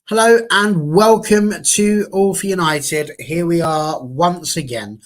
Hello and welcome to All for United. Here we are once again.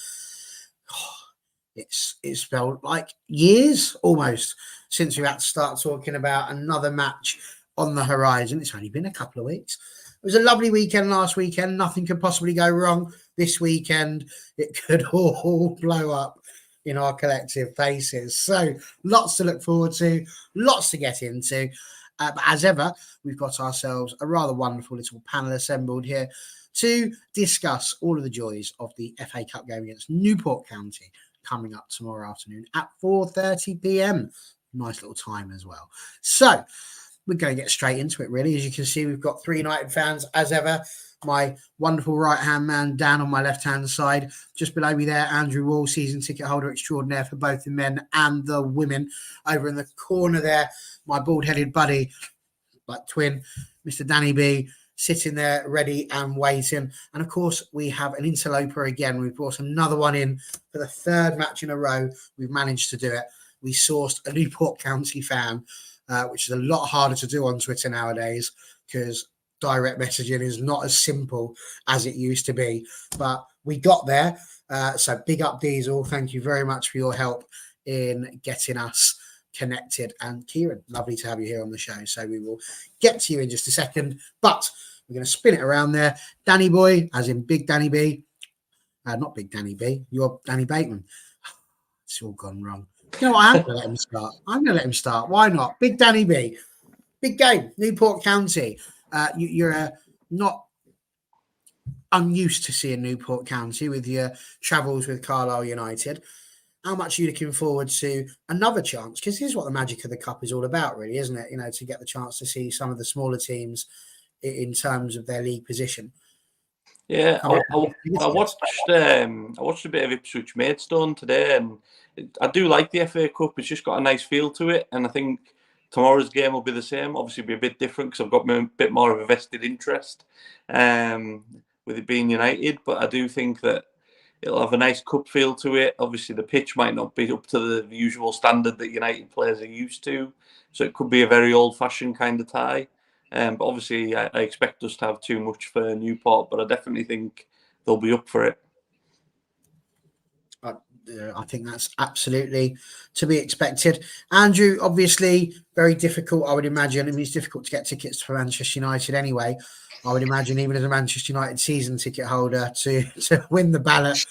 It's felt like years almost since we had to start talking about another match on the horizon. It's only been a couple of weeks. It was a lovely weekend last weekend. Nothing could possibly go wrong this weekend. It could all blow up in our collective faces. So lots to look forward to, lots to get into. But as ever, we've got ourselves a rather wonderful little panel assembled here to discuss all of the joys of the FA Cup game against Newport County coming up tomorrow afternoon at 4:30 p.m. Nice little time as well. So we're going to get straight into it, really. As you can see, we've got three United fans as ever. My wonderful right-hand man, Dan, on my left-hand side. Just below me there, Andrew Wall, season ticket holder extraordinaire for both the men and the women. Over in the corner there, my bald-headed buddy, like twin, Mr. Danny B, sitting there ready and waiting. And, of course, we have an interloper again. We've brought another one in for the third match in a row. We've managed to do it. We sourced a Newport County fan, which is a lot harder to do on Twitter nowadays because direct messaging is not as simple as it used to be. But we got there. So big up, Diesel. Thank you very much for your help in getting us connected. And Kieran, lovely to have you here on the show. So we will get to you in just a second. But we're going to spin it around there. Danny Boy, as in Big Danny B. Not Big Danny B. You're Danny Bateman. It's all gone wrong. You know what? I'm going to let him start. I'm going to let him start. Why not? Big Danny B. Big game. Newport County. You're not unused to seeing Newport County with your travels with Carlisle United. How much are you looking forward to another chance? Because this is what the magic of the Cup is all about, really, isn't it? You know, to get the chance to see some of the smaller teams in terms of their league position. Yeah, I watched a bit of Ipswich Maidstone today, and I do like the FA Cup. It's just got a nice feel to it, and I think tomorrow's game will be the same. Obviously, be a bit different because I've got a bit more of a vested interest with it being United. But I do think that it'll have a nice cup feel to it. Obviously, the pitch might not be up to the usual standard that United players are used to, so it could be a very old-fashioned kind of tie. But obviously, I expect us to have too much for Newport, but I definitely think they'll be up for it. I think that's absolutely to be expected. Andrew, obviously, very difficult, I would imagine. I mean, it's difficult to get tickets for Manchester United anyway. I would imagine, even as a Manchester United season ticket holder, to win the ballot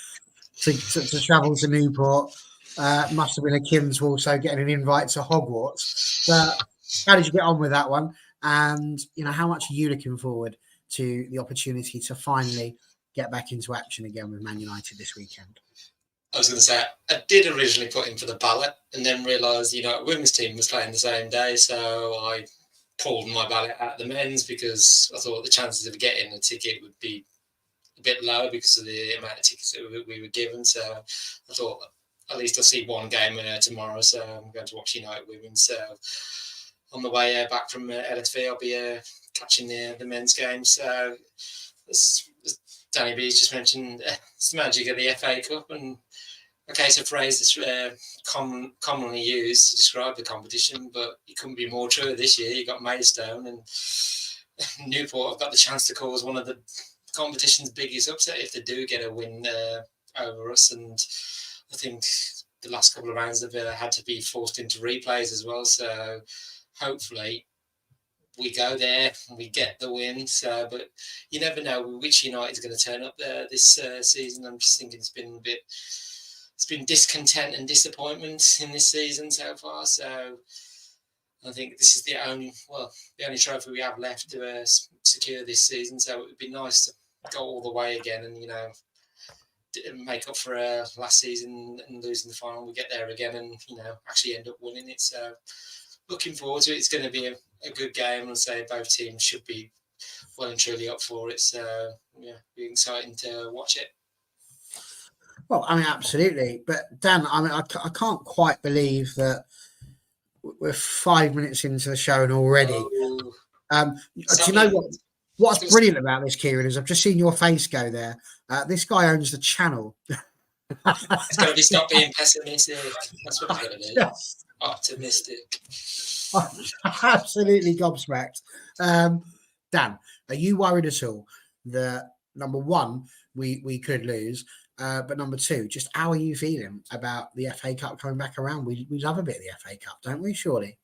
to travel to Newport must have been akin to also getting an invite to Hogwarts. But how did you get on with that one? And, you know, how much are you looking forward to the opportunity to finally get back into action again with Man United this weekend? I was going to say, I did originally put in for the ballot and then realised, women's team was playing the same day. So I pulled my ballot out the men's because I thought the chances of getting a ticket would be a bit low because of the amount of tickets that we were given. So I thought, at least I'll see one game tomorrow. So I'm going to watch United Women. So on the way back from LSV, I'll be catching the men's game. So as Danny B's just mentioned, it's the magic of the FA Cup, and a case of phrase that's commonly used to describe the competition, but it couldn't be more true this year. You've got Maidstone and Newport have got the chance to cause one of the competition's biggest upset if they do get a win over us. And I think the last couple of rounds have had to be forced into replays as well. So hopefully we go there and we get the win. So, but you never know which United is going to turn up there this season. I'm just thinking it's been discontent and disappointment in this season so far. So I think this is the only trophy we have left to secure this season. So it would be nice to go all the way again and make up for last season and losing the final. We get there again and actually end up winning it. So looking forward to it. It's going to be a good game. I'd say both teams should be well and truly up for it. So be exciting to watch it. Well, I mean, absolutely. But Dan, I mean, I can't quite believe that we're 5 minutes into the show and already. Do you know what's brilliant about this, Kieran, is I've just seen your face go there. This guy owns the channel. It's got to be stop being pessimistic. That's what it's got to be. Yes. Optimistic. Absolutely gobsmacked. Dan, are you worried at all that, number one, we could lose, but number two, just how are you feeling about the FA Cup coming back around? We love a bit of the FA Cup, don't we, surely?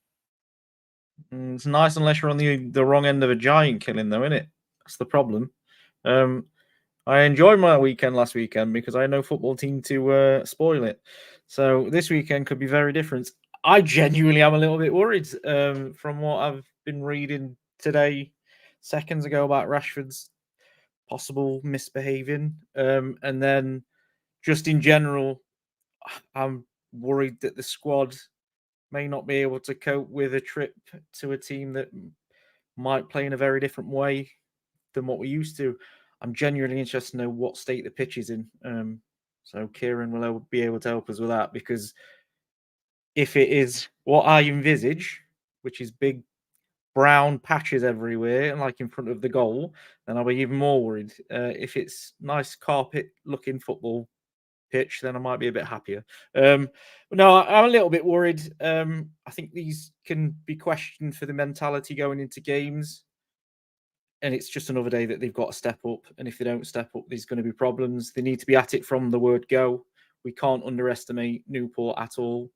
It's nice unless you're on the wrong end of a giant killing, though, isn't it? That's the problem. I enjoyed my weekend last weekend because I had no football team to spoil it. So this weekend could be very different. I genuinely am a little bit worried from what I've been reading today, seconds ago, about Rashford's possible misbehaving. And then just in general, I'm worried that the squad may not be able to cope with a trip to a team that might play in a very different way than what we used to. I'm genuinely interested to know what state the pitch is in. So Kieran will be able to help us with that, because if it is what I envisage, which is big brown patches everywhere and like in front of the goal, then I'll be even more worried. If it's nice carpet looking football pitch, then I might be a bit happier. But no, I'm a little bit worried. I think these can be questioned for the mentality going into games. And it's just another day that they've got to step up. And if they don't step up, there's going to be problems. They need to be at it from the word go. We can't underestimate Newport at all.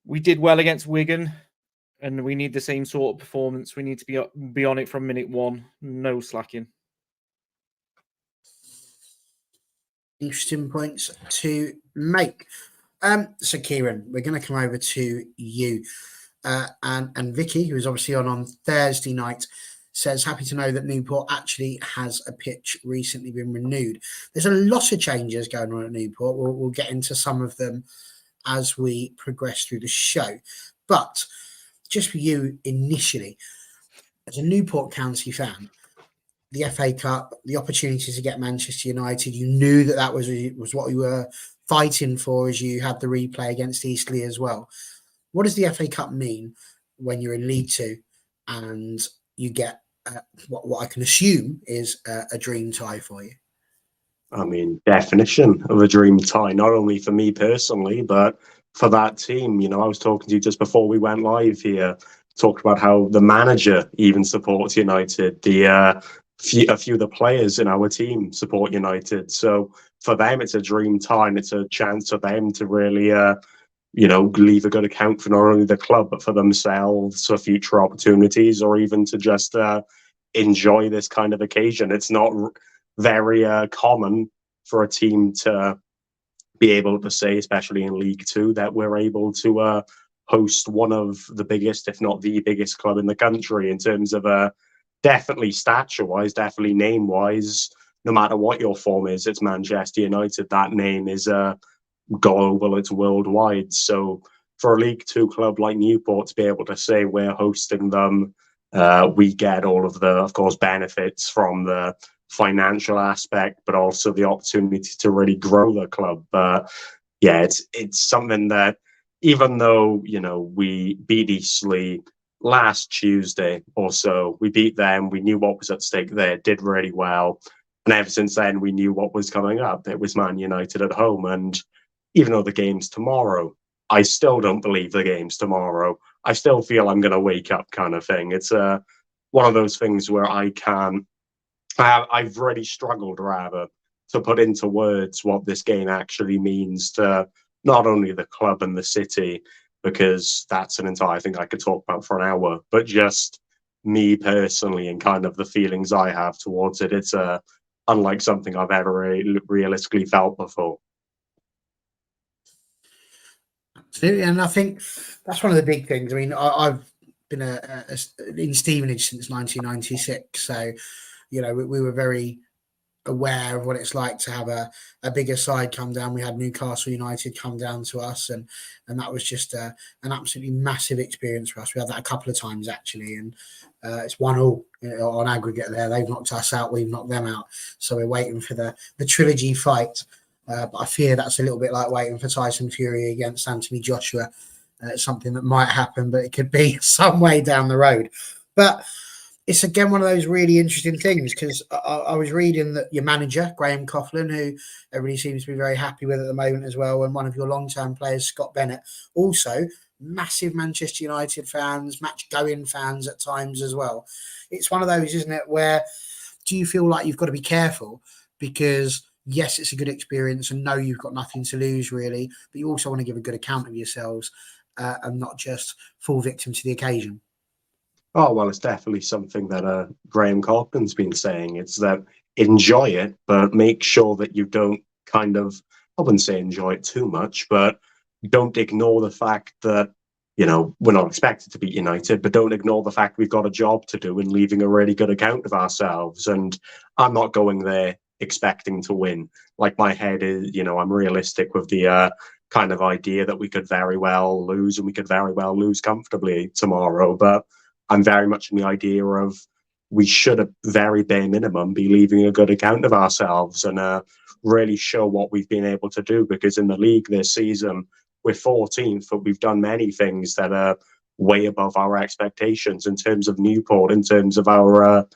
We did well against Wigan, and we need the same sort of performance. We need to be on it from minute one. No slacking. Interesting points to make. So Kieran, we're going to come over to you. And Vicky, who is obviously on Thursday night, says, happy to know that Newport actually has a pitch recently been renewed. There's a lot of changes going on at Newport. We'll get into some of them as we progress through the show. But just for you initially, as a Newport County fan, the FA Cup, the opportunity to get Manchester United, you knew that was what you were fighting for as you had the replay against Eastleigh as well. What does the FA Cup mean when you're in League Two and you get what I can assume is a dream tie for you? I mean, definition of a dream tie, not only for me personally, but for that team. You know, I was talking to you just before we went live here, talked about how the manager even supports United. A few of the players in our team support United. So for them, it's a dream tie, and it's a chance for them to really leave a good account for not only the club, but for themselves, for future opportunities, or even to just enjoy this kind of occasion. It's not very common for a team to be able to say, especially in League Two, that we're able to host one of the biggest, if not the biggest club in the country in terms of definitely stature-wise, definitely name-wise. No matter what your form is, it's Manchester United. That name is global, it's worldwide. So for a League Two club like Newport to be able to say we're hosting them, we get all of the, of course, benefits from the financial aspect, but also the opportunity to really grow the club. It's something that, even though we beat Eastleigh last Tuesday or so, we beat them, we knew what was at stake there, did really well, and ever since then we knew what was coming up. It was Man United at home, and even though the game's tomorrow, I still don't believe the game's tomorrow. I still feel I'm going to wake up, kind of thing. It's one of those things where I've really struggled, rather, to put into words what this game actually means to not only the club and the city, because that's an entire thing I could talk about for an hour, but just me personally and kind of the feelings I have towards it. It's unlike something I've ever realistically felt before. Absolutely, and I think that's one of the big things. I mean, I've been in Stevenage since 1996, so we were very aware of what it's like to have a bigger side come down. We had Newcastle United come down to us, and that was just an absolutely massive experience for us. We had that a couple of times actually, and it's 1-1 on aggregate there. They've knocked us out, we've knocked them out, so we're waiting for the trilogy fight. But I fear that's a little bit like waiting for Tyson Fury against Anthony Joshua. It's something that might happen, but it could be some way down the road. But it's again one of those really interesting things, because I was reading that your manager, Graham Coughlin, who everybody seems to be very happy with at the moment as well, and one of your long-term players, Scott Bennett, also massive Manchester United fans, match-going fans at times as well. It's one of those, isn't it, where do you feel like you've got to be careful because, yes, it's a good experience and no, you've got nothing to lose really, but you also want to give a good account of yourselves and not just fall victim to the occasion. Oh, well, it's definitely something that Graham Cochran's been saying. It's that enjoy it, but make sure that you don't kind of, I wouldn't say enjoy it too much, but don't ignore the fact that, you know, we're not expected to beat United, but don't ignore the fact we've got a job to do and leaving a really good account of ourselves. And I'm not going there expecting to win. Like, my head is, you know, I'm realistic with the kind of idea that we could very well lose, and we could very well lose comfortably tomorrow. But I'm very much in the idea of we should, at very bare minimum, be leaving a good account of ourselves and really show what we've been able to do. Because in the league this season, we're 14th, but we've done many things that are way above our expectations. In terms of Newport, in terms of our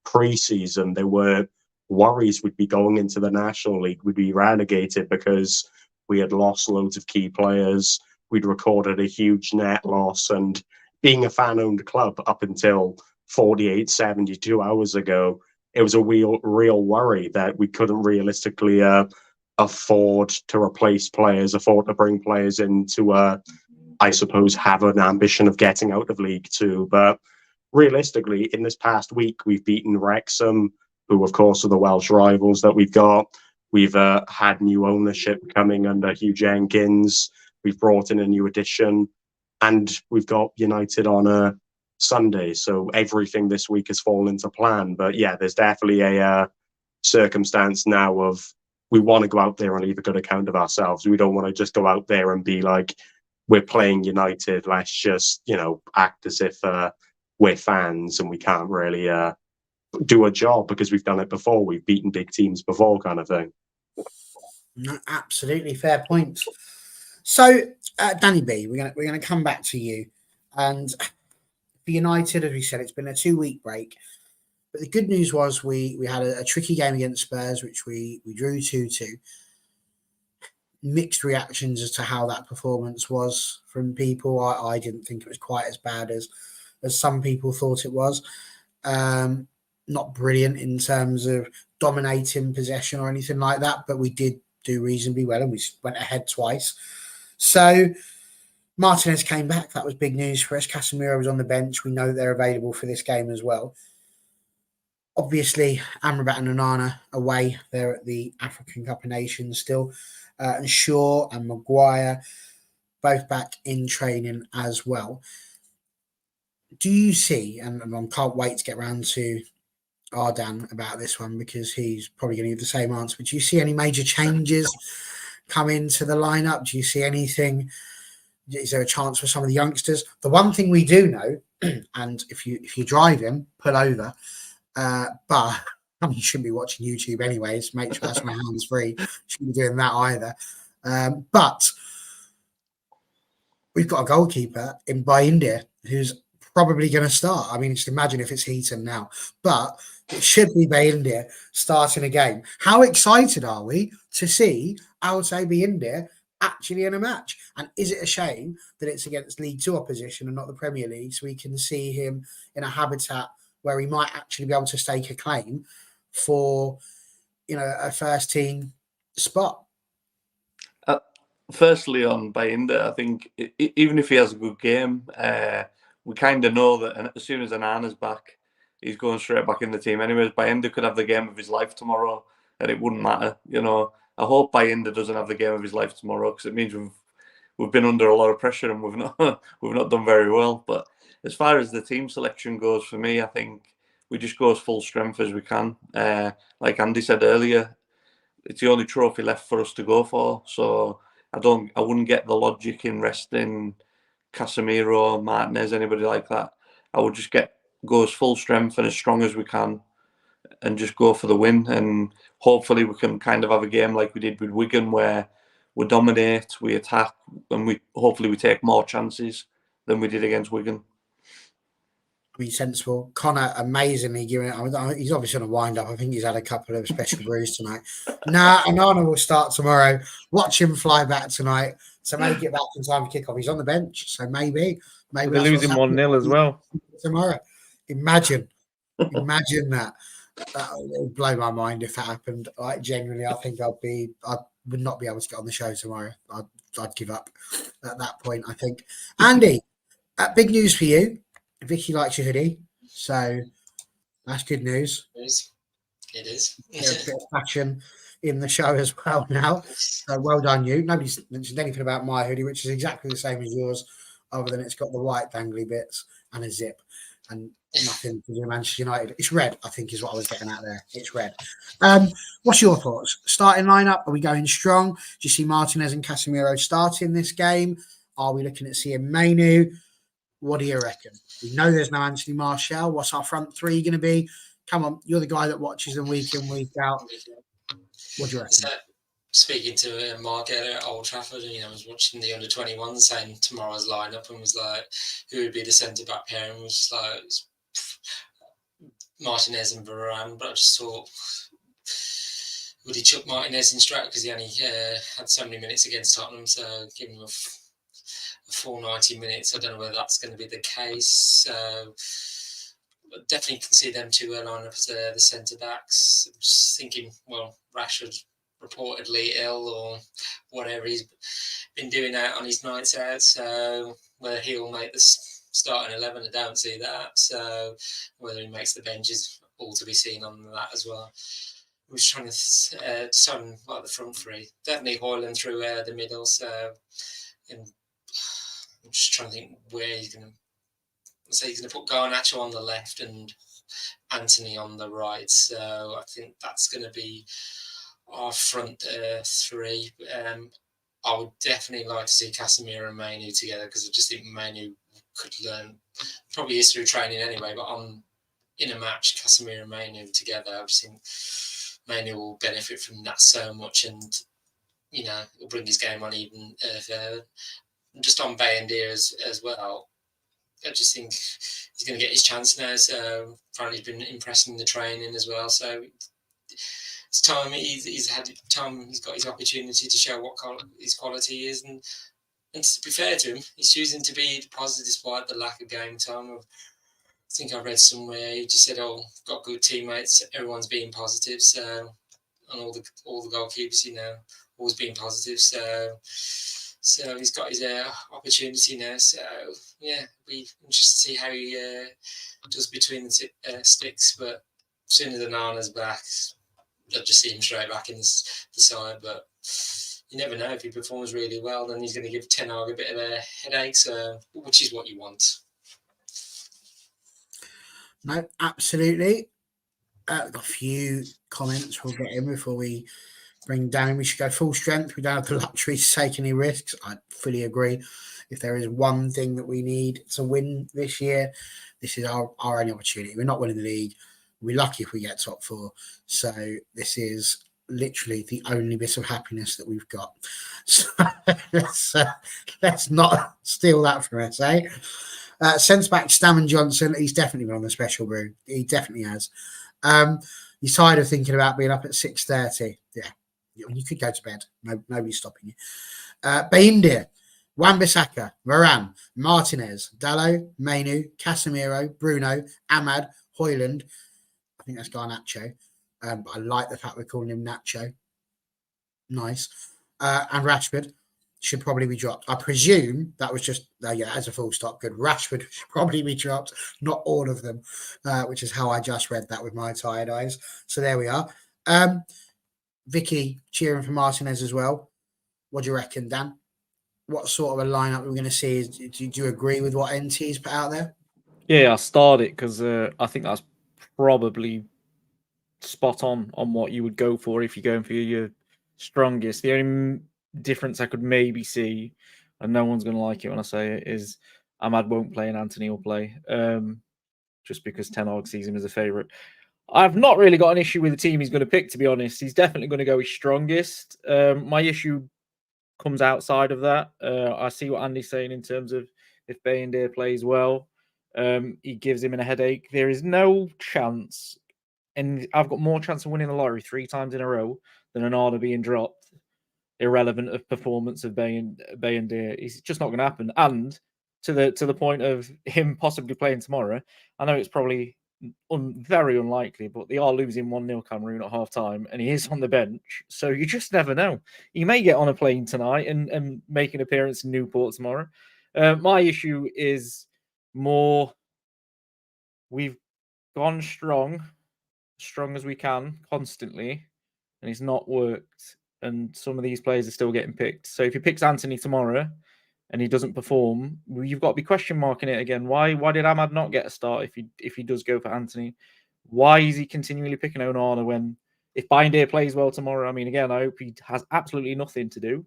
pre-season, there were worries we'd be going into the National League, we'd be relegated because we had lost loads of key players. We'd recorded a huge net loss, and being a fan-owned club up until 48, 72 hours ago, it was a real worry that we couldn't realistically afford to replace players, afford to bring players in to, I suppose, have an ambition of getting out of League Two. But realistically, in this past week, we've beaten Wrexham, who, of course, are the Welsh rivals that we've got. We've had new ownership coming under Hugh Jenkins. We've brought in a new addition. And we've got United on a Sunday, so everything this week has fallen into plan. But yeah, there's definitely a circumstance now of we want to go out there and leave a good account of ourselves. We don't want to just go out there and be like, we're playing United, let's just, you know, act as if we're fans and we can't really do a job because we've done it before. We've beaten big teams before, kind of thing. No, absolutely fair points. So, Danny B, we're gonna come back to you. And for United, as we said, it's been a 2-week break. But the good news was we had a tricky game against Spurs, which we drew 2-2. Mixed reactions as to how that performance was from people. I didn't think it was quite as bad as some people thought it was. Not brilliant in terms of dominating possession or anything like that, but we did do reasonably well and we went ahead twice. So Martinez came back. That was big news for us. Casemiro was on the bench. We know they're available for this game as well. Obviously, Amrabat and Onana away. They're at the African Cup of Nations still. And Shaw and Maguire both back in training as well. Do you see, and I can't wait to get round to Ardan about this one because he's probably going to give the same answer, but do you see any major changes come into the lineup? Do you see anything? Is there a chance for some of the youngsters? The one thing we do know, and if you're driving, pull over. But I mean, you shouldn't be watching YouTube anyways. Make sure that's my hands free. Shouldn't be doing that either. But we've got a goalkeeper in India who's probably going to start. I mean, just imagine if it's Heaton now, but it should be India starting a game. How excited are we to see India actually in a match? And is it a shame that it's against League Two opposition and not the Premier League, so we can see him in a habitat where he might actually be able to stake a claim for, you know, a first team spot? Firstly, on Bayinda, I think even if he has a good game, we kind of know that as soon as Anana's back, he's going straight back in the team. Anyways, Bayinda could have the game of his life tomorrow, and it wouldn't matter. You know, I hope Bayinda doesn't have the game of his life tomorrow because it means we've been under a lot of pressure and we've not done very well. But as far as the team selection goes, for me, I think we just go as full strength as we can. Like Andy said earlier, it's the only trophy left for us to go for. So I wouldn't get the logic in resting Casemiro, Martinez, anybody like that. I would just go as full strength and as strong as we can and just go for the win. And hopefully we can kind of have a game like we did with Wigan where we dominate, we attack, and hopefully we take more chances than we did against Wigan. I mean, sensible. Connor, amazingly giving it. He's obviously on a wind up. I think he's had a couple of special brews tonight. Anana will start tomorrow. Watch him fly back tonight. So maybe get back in time for kickoff. He's on the bench. So maybe they're losing 1-0 as well tomorrow. Imagine that. It'll blow my mind if that happened. Like, genuinely, I think I would not be able to get on the show tomorrow. I'd give up at that point, I think. Andy, big news for you. Vicky likes your hoodie, so that's good news. It is. There's a bit of fashion in the show as well now. So well done, you. Nobody's mentioned anything about my hoodie, which is exactly the same as yours, other than it's got the white dangly bits and a zip and nothing to do with Manchester United. It's red, I think, is what I was getting at there. It's red. What's your thoughts? Starting lineup, are we going strong? Do you see Martinez and Casemiro starting this game? Are we looking at seeing Mainu? What do you reckon? We know there's no Anthony Martial. What's our front three going to be? Come on, you're the guy that watches them week in, week out. What do you reckon? So, speaking to Mark at Old Trafford, I was watching the under-21 saying tomorrow's lineup and was like, who would be the centre-back pair? And was just like, Martinez and Varane. But I just thought, would he chuck Martinez in straight? Because he only had so many minutes against Tottenham, so give him a full 90 minutes. I don't know whether that's going to be the case. So definitely can see them two line up as the centre backs. I'm just thinking, well, Rashford reportedly ill or whatever he's been doing out on his nights out. So whether he'll make the starting 11, I don't see that. So whether he makes the bench is all to be seen on that as well. I was trying to decide on the front three. Definitely Højlund through the middle. So and I'm just trying to think where he's going to. So he's going to put Garnacho on the left and Anthony on the right. So I think that's going to be our front three. I would definitely like to see Casemiro and Mainu together because I just think Mainu could learn, probably is through training anyway, but in a match, Casemiro and Mainu together, I just think Mainu will benefit from that so much and, it'll bring his game on even further. Just on Bayendier as well, I just think he's going to get his chance now. So apparently he's been impressing the training as well. So it's time he's had time. He's got his opportunity to show what his quality is. And to be fair to him, he's choosing to be positive despite the lack of game time. I think I read somewhere he just said, "Oh, got good teammates. Everyone's being positive." So and all the goalkeepers, always being positive. So he's got his opportunity now. So yeah, be interested to see how he does between the sticks. But as soon as Onana's back, I'll just see him straight back in the side. But you never know, if he performs really well, then he's going to give Ten Hag a bit of a headache. So which is what you want. No, absolutely. A few comments we'll get in before we bring down. We should go full strength. We don't have the luxury to take any risks. I fully agree. If there is one thing that we need to win this year, this is our only opportunity. We're not winning the league. We're lucky if we get top four. So this is literally the only bit of happiness that we've got. So let's not steal that from us, eh? Sends back Stammen Johnson. He's definitely been on the special brew. He definitely has. He's tired of thinking about being up at 6:30. Yeah. You could go to bed. Nobody's stopping you. Bayendier, Wan-Bissaka, Varane, Martinez, Dalot, Mainu, Casemiro, Bruno, Ahmad, Højlund. I think that's Garnacho. But I like the fact we're calling him Nacho. Nice. And Rashford should probably be dropped. I presume that was just, as a full stop, good. Rashford should probably be dropped. Not all of them, which is how I just read that with my tired eyes. So there we are. Vicky cheering for Martinez as well. What do you reckon, Dan? What sort of a lineup we're going to see? Do you agree with what NT's put out there? Yeah, I started because I think that's probably spot on what you would go for if you're going for your strongest. The only difference I could maybe see, and no one's going to like it when I say it, is Ahmad won't play and Anthony will play, just because Ten Hag sees him as a favourite. I've not really got an issue with the team he's going to pick, to be honest. He's definitely going to go his strongest. My issue comes outside of that. I see what Andy's saying in terms of if Bayendier plays well. He gives him a headache. There is no chance, and I've got more chance of winning the lottery 3 times in a row than an order being dropped, irrelevant of performance of Bay and Deer. It's just not going to happen. And to the point of him possibly playing tomorrow, I know it's probably very unlikely, but they are losing 1-0 Cameroon at half time, and he is on the bench. So you just never know. He may get on a plane tonight and make an appearance in Newport tomorrow. My issue is more we've gone strong as we can constantly, and it's not worked. And some of these players are still getting picked. So if he picks Anthony tomorrow and he doesn't perform, you've got to be question marking it again. Why did Ahmad not get a start if he does go for Anthony? Why is he continually picking Onana when if Bindeer plays well tomorrow? I mean, again, I hope he has absolutely nothing to do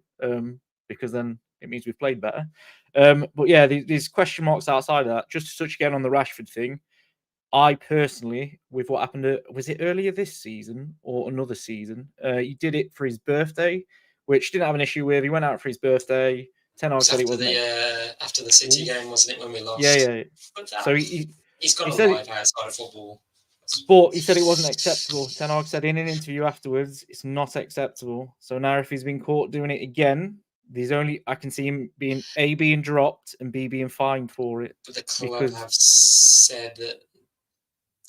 because then it means we've played better. But yeah, there's question marks outside of that. Just to touch again on the Rashford thing, I personally, with what happened, was it earlier this season or another season? He did it for his birthday, which didn't have an issue with. He went out for his birthday. Ten Hag said it wasn't. After the City game, wasn't it, when we lost? Yeah. But So he's got a life outside of football. But he said it wasn't acceptable. Ten Hag said in an interview afterwards, it's not acceptable. So now if he's been caught doing it again, I can see him being A, being dropped, and B, being fined for it. But the club have said that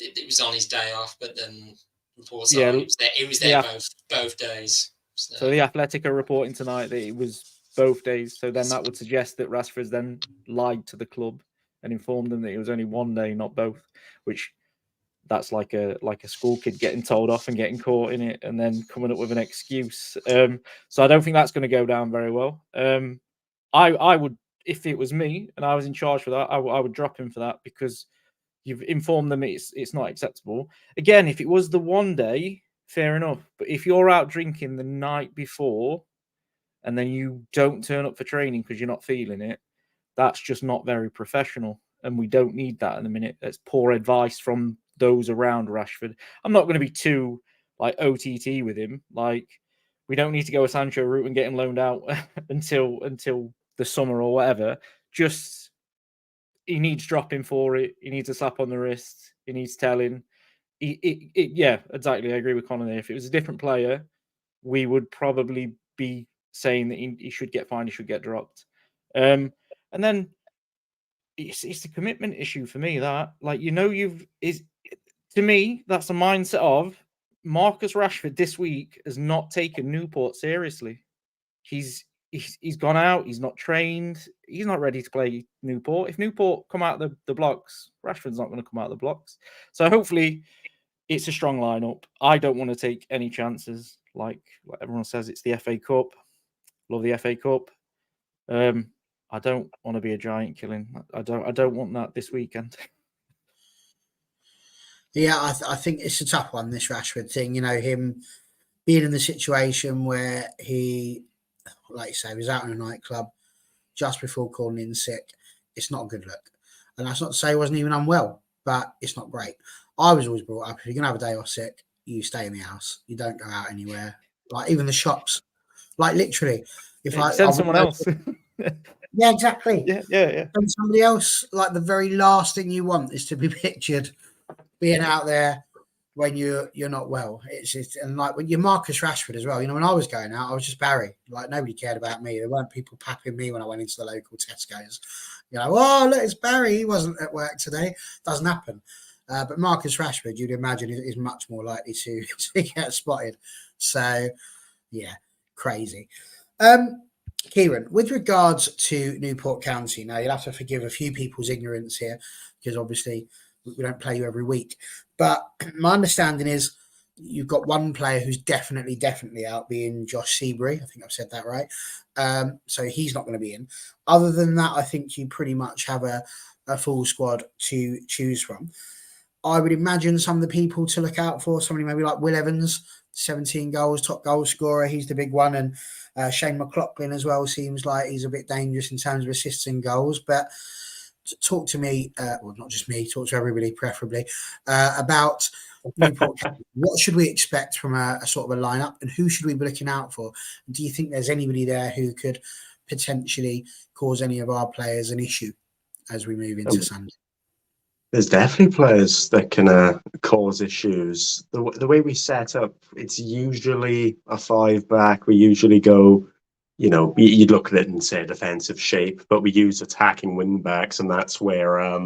it was on his day off, but then reports are he was there both days. So the Athletic are reporting tonight that it was both days. So then that would suggest that Rashford's then lied to the club and informed them that it was only one day, not both. Which that's like a school kid getting told off and getting caught in it and then coming up with an excuse. So I don't think that's going to go down very well. I would, if it was me and I was in charge for that, I would drop him for that because you've informed them it's not acceptable. Again, if it was the one day, fair enough. But if you're out drinking the night before and then you don't turn up for training because you're not feeling it, that's just not very professional. And we don't need that in a minute. That's poor advice from those around Rashford. I'm not going to be too like OTT with him. Like we don't need to go a Sancho route and get him loaned out until the summer or whatever. Just he needs dropping for it. He needs a slap on the wrist. He needs telling. Yeah, exactly. I agree with Connor there. If it was a different player, we would probably be saying that he should get fined. He should get dropped. And then it's a commitment issue for me. That to me that's a mindset of Marcus Rashford this week has not taken Newport seriously. He's gone out. He's not trained. He's not ready to play Newport. If Newport come out the blocks, Rashford's not going to come out the blocks. So hopefully it's a strong lineup. I don't want to take any chances. Like everyone says, it's the FA Cup. Love the FA Cup. I don't want to be a giant killing. I don't want that this weekend. Yeah, I think it's a tough one, this Rashford thing. You know, him being in the situation where he, like you say, was out in a nightclub just before calling in sick. It's not a good look. And that's not to say he wasn't even unwell, but it's not great. I was always brought up, if you're going to have a day off sick, you stay in the house. You don't go out anywhere. Like even the shops. Like literally. Send someone else. Yeah, exactly. Yeah. And somebody else, like the very last thing you want is to be pictured being out there when you're not well. It's just, and like when you're Marcus Rashford as well. You know, when I was going out, I was just Barry. Like nobody cared about me. There weren't people papping me when I went into the local Tesco's. You know, oh look, it's Barry. He wasn't at work today. Doesn't happen. But Marcus Rashford, you'd imagine, is much more likely to get spotted. So, yeah, crazy. Kieran, with regards to Newport County, now you'll have to forgive a few people's ignorance here because obviously we don't play you every week. But my understanding is you've got one player who's definitely out, being Josh Seabury. I think I've said that right. So he's not going to be in. Other than that, I think you pretty much have a full squad to choose from. I would imagine some of the people to look out for, somebody maybe like Will Evans, 17 goals, top goal scorer. He's the big one. And Shane McLaughlin as well seems like he's a bit dangerous in terms of assists and goals. But talk to me, well, not just me, talk to everybody preferably, about Newport. What should we expect from a sort of a lineup, and who should we be looking out for? Do you think there's anybody there who could potentially cause any of our players an issue as we move into Sunday? There's definitely players that can cause issues. The way we set up, it's usually a 5-back. We usually go, you'd look at it and say defensive shape, but we use attacking wing backs, and that's where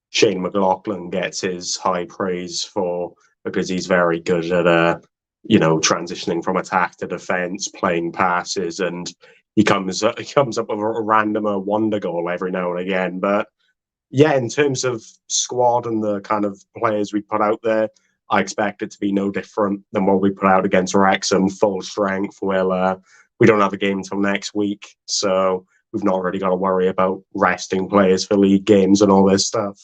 Shane McLaughlin gets his high praise for, because he's very good at transitioning from attack to defense, playing passes, and he comes up with a random wonder goal every now and again. But yeah, in terms of squad and the kind of players we put out there, I expect it to be no different than what we put out against Wrexham, full strength. Well, we don't have a game until next week, so we've not really got to worry about resting players for league games and all this stuff.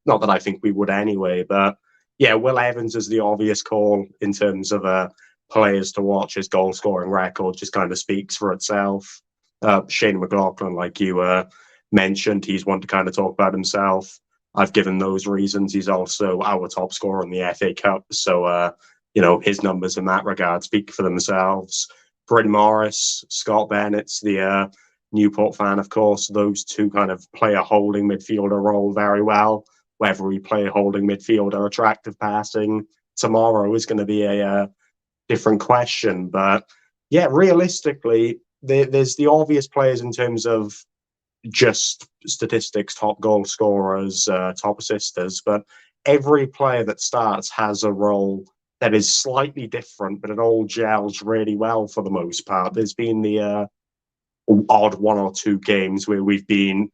Not that I think we would anyway, but yeah, Will Evans is the obvious call in terms of players to watch. His goal scoring record just kind of speaks for itself. Shane McLaughlin, like you mentioned, he's one to kind of talk about himself. I've given those reasons. He's also our top scorer in the FA Cup, so his numbers in that regard speak for themselves. Bryn Morris, Scott Bennett's the Newport fan, of course. Those two kind of play a holding midfielder role very well. Whether we play a holding midfielder, attractive passing tomorrow is going to be a different question. But yeah, realistically, there's the obvious players in terms of just statistics, top goal scorers, top assisters, but every player that starts has a role that is slightly different, but it all gels really well for the most part. There's been the odd 1 or 2 games where we've been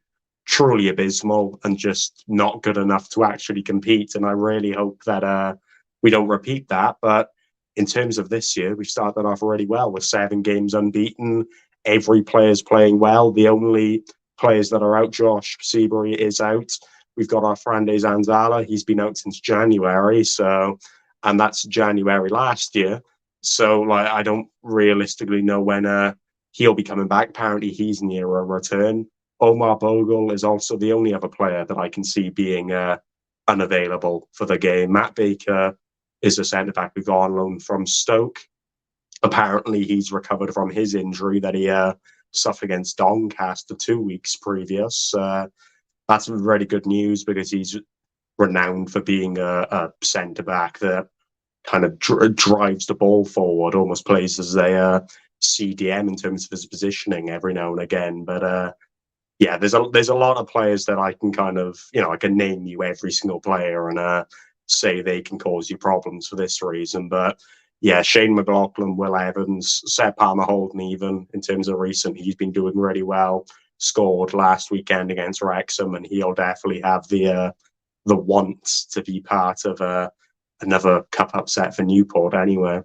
truly abysmal and just not good enough to actually compete, and I really hope that we don't repeat that. But in terms of this year, we started off really well with 7 games unbeaten. Every player's playing well. The only players that are out, Josh Seabury is out. We've got our Frande Zanzala. He's been out since January, and that's January last year. So I don't realistically know when he'll be coming back. Apparently he's near a return. Omar Bogle is also the only other player that I can see being unavailable for the game. Matt Baker is a centre-back we got on loan from Stoke. Apparently he's recovered from his injury that he suffered against Doncaster 2 weeks previous. That's really good news because he's renowned for being a centre-back that kind of drives the ball forward, almost plays as a CDM in terms of his positioning every now and again. But yeah, there's a lot of players that I can kind of, I can name you every single player and say they can cause you problems for this reason. But yeah, Shane McLaughlin, Will Evans, Seth Palmer-Holden, even in terms of recent, he's been doing really well. Scored last weekend against Wrexham, and he'll definitely have the want to be part of another cup upset for Newport anyway.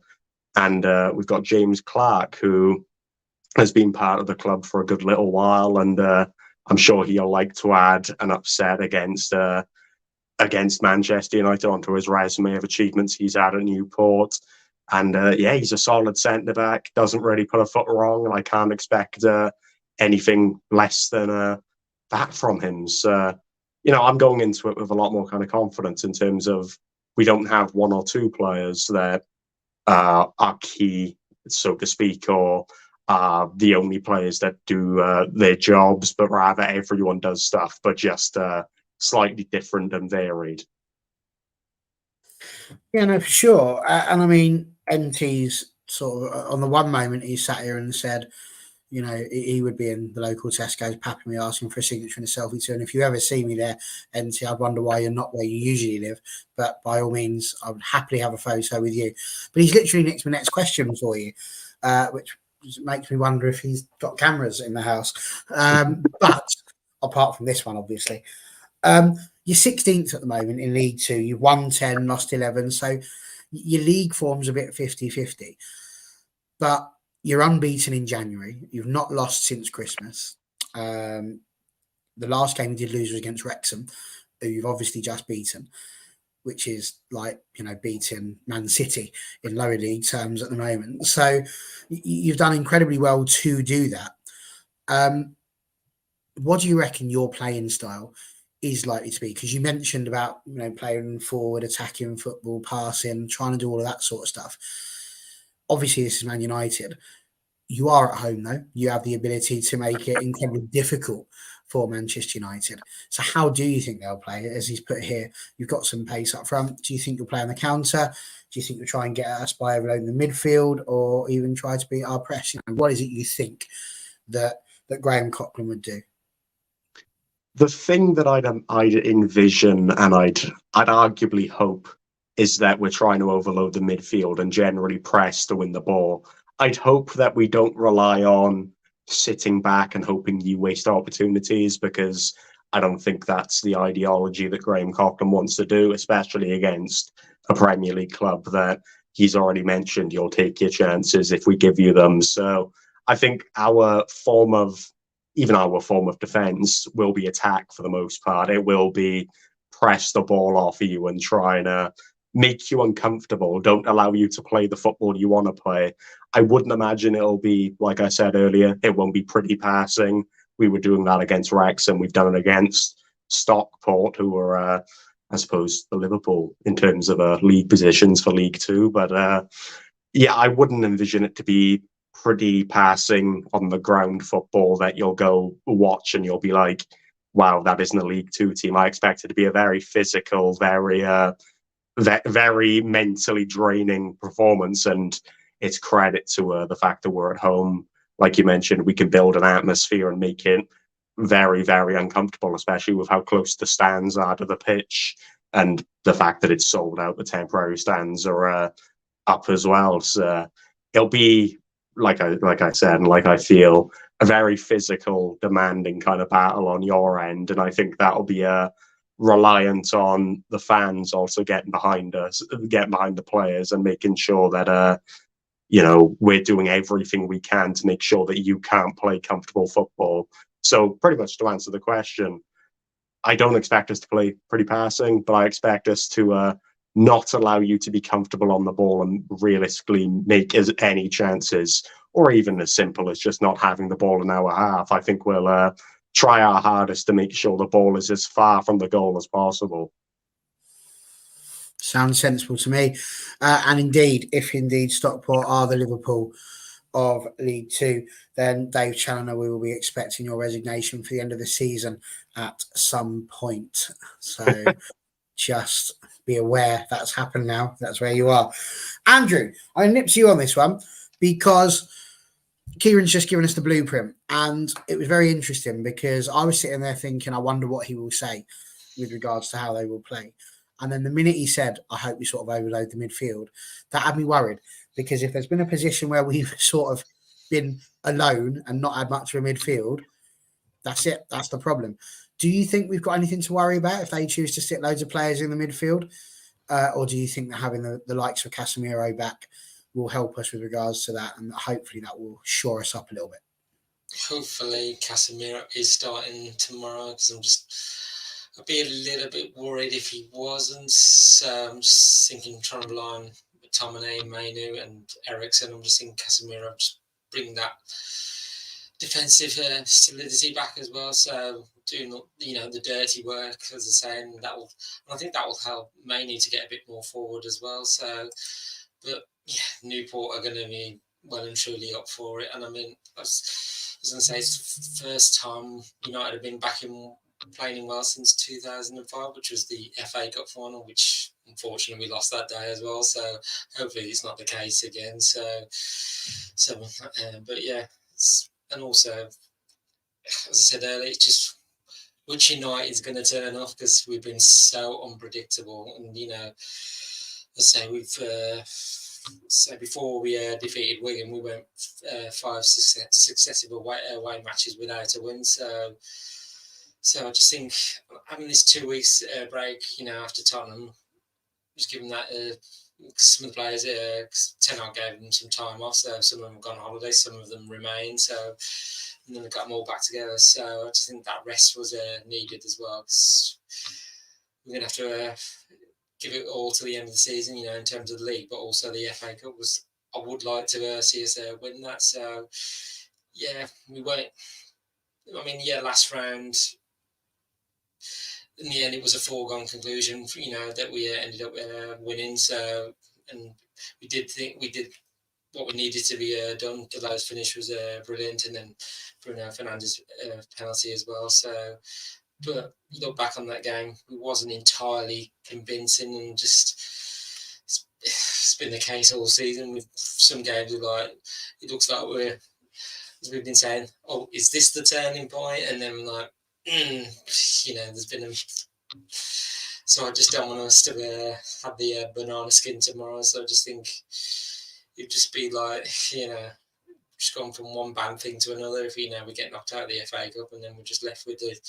And we've got James Clark, who has been part of the club for a good little while, and I'm sure he'll like to add an upset against Manchester United onto his resume of achievements he's had at Newport. And yeah, he's a solid centre-back, doesn't really put a foot wrong, and I can't expect anything less than that from him. So, I'm going into it with a lot more kind of confidence in terms of we don't have 1 or 2 players that are key, so to speak, or are the only players that do their jobs, but rather everyone does stuff, but just slightly different and varied. Yeah, no, for sure. And I mean, NT's sort of on the one moment he sat here and said, he would be in the local Tesco's papping me, asking for a signature and a selfie too. And if you ever see me there, NT, I'd wonder why you're not where you usually live. But by all means, I would happily have a photo with you. But he's literally next to my next question for you, which makes me wonder if he's got cameras in the house. But apart from this one, obviously. You're 16th at the moment in League 2. You've won 10, lost 11. So your league form's a bit 50-50. But you're unbeaten in January. You've not lost since Christmas. The last game you did lose was against Wrexham, who you've obviously just beaten, which is like, beating Man City in lower league terms at the moment. So you've done incredibly well to do that. What do you reckon your playing style is likely to be? Because you mentioned about, playing forward, attacking football, passing, trying to do all of that sort of stuff. Obviously, this is Man United. You are at home, though. You have the ability to make it incredibly difficult for Manchester United. So how do you think they'll play? As he's put here, you've got some pace up front. Do you think you'll play on the counter? Do you think you'll try and get at us by overloading the midfield, or even try to beat our press? What is it you think that Graham Coughlin would do? The thing that I'd envision and I'd arguably hope is that we're trying to overload the midfield and generally press to win the ball. I'd hope that we don't rely on sitting back and hoping you waste opportunities, because I don't think that's the ideology that Graham Coughlin wants to do, especially against a Premier League club that he's already mentioned. You'll take your chances if we give you them. So I think our form of defense will be attack for the most part. It will be press the ball off of you and try to make you uncomfortable, don't allow you to play the football you want to play. I wouldn't imagine it'll be, like I said earlier, it won't be pretty passing. We were doing that against Wrexham. We've done it against Stockport, who are, I suppose, the Liverpool in terms of league positions for League Two. But yeah, I wouldn't envision it to be pretty passing on the ground football that you'll go watch and you'll be like, wow, that isn't a League Two team. I expect it to be a very physical, very mentally draining performance, and it's credit to the fact that we're at home. Like you mentioned, we can build an atmosphere and make it very, very uncomfortable, especially with how close the stands are to the pitch and the fact that it's sold out. The temporary stands are up as well. So it'll be, like I said, and like I feel, a very physical, demanding kind of battle on your end. And I think that'll be reliant on the fans also getting behind us, getting behind the players and making sure that, we're doing everything we can to make sure that you can't play comfortable football. So pretty much to answer the question, I don't expect us to play pretty passing, but I expect us to not allow you to be comfortable on the ball and realistically make any chances, or even as simple as just not having the ball in our half. I think we'll try our hardest to make sure the ball is as far from the goal as possible. Sounds sensible to me. And indeed, if indeed Stockport are the Liverpool of League Two, then Dave Challoner, we will be expecting your resignation for the end of the season at some point. So just be aware that's happened now. That's where you are. Andrew, I nipped you on this one because Kieran's just given us the blueprint, and it was very interesting because I was sitting there thinking, I wonder what he will say with regards to how they will play. And then the minute he said, I hope we sort of overload the midfield, that had me worried, because if there's been a position where we've sort of been alone and not had much of a midfield, that's it. That's the problem. Do you think we've got anything to worry about if they choose to sit loads of players in the midfield? Or do you think that having the likes of Casemiro back will help us with regards to that, and hopefully that will shore us up a little bit? Hopefully Casemiro is starting tomorrow, because I'd be a little bit worried if he wasn't. I'm just thinking, trying to rely on McTominay, Mainu and Eriksen. I'm just thinking Casemiro just bring that defensive solidity back as well. So doing the dirty work, as I say, and I think that will help Mainu to get a bit more forward as well. So, but yeah, Newport are going to be well and truly up for it. And I mean, I was going to say, it's the first time United have been back in playing well since 2005, which was the FA Cup final, which unfortunately we lost that day as well. So hopefully it's not the case again. But yeah, and also, as I said earlier, it's just which United is going to turn off, because we've been so unpredictable. And let's say we've before we defeated Wigan, we went 5 successive away matches without a win. So I just think having this 2 weeks break, after Tottenham, just giving that some of the players, Ten Hag gave them some time off, so some of them have gone on holiday, some of them remain. So and then they got them all back together. So I just think that rest was needed as well, because we're going to have to give it all to the end of the season, in terms of the league, but also the FA Cup I would like to see us win that. So yeah, we won't. I mean, yeah, last round, in the end, it was a foregone conclusion, that we ended up winning. So, and we did what we needed to be done. Delo's finish was brilliant, and then Bruno Fernandes penalty as well. So, but you look back on that game, it wasn't entirely convincing, and just it's been the case all season with some games. Like it looks like as we've been saying, oh, is this the turning point? And then like, there's been a. So I just don't want us to have the banana skin tomorrow. So I just think it'd just be like, just going from one bad thing to another. If we get knocked out of the FA Cup, and then we're just left with the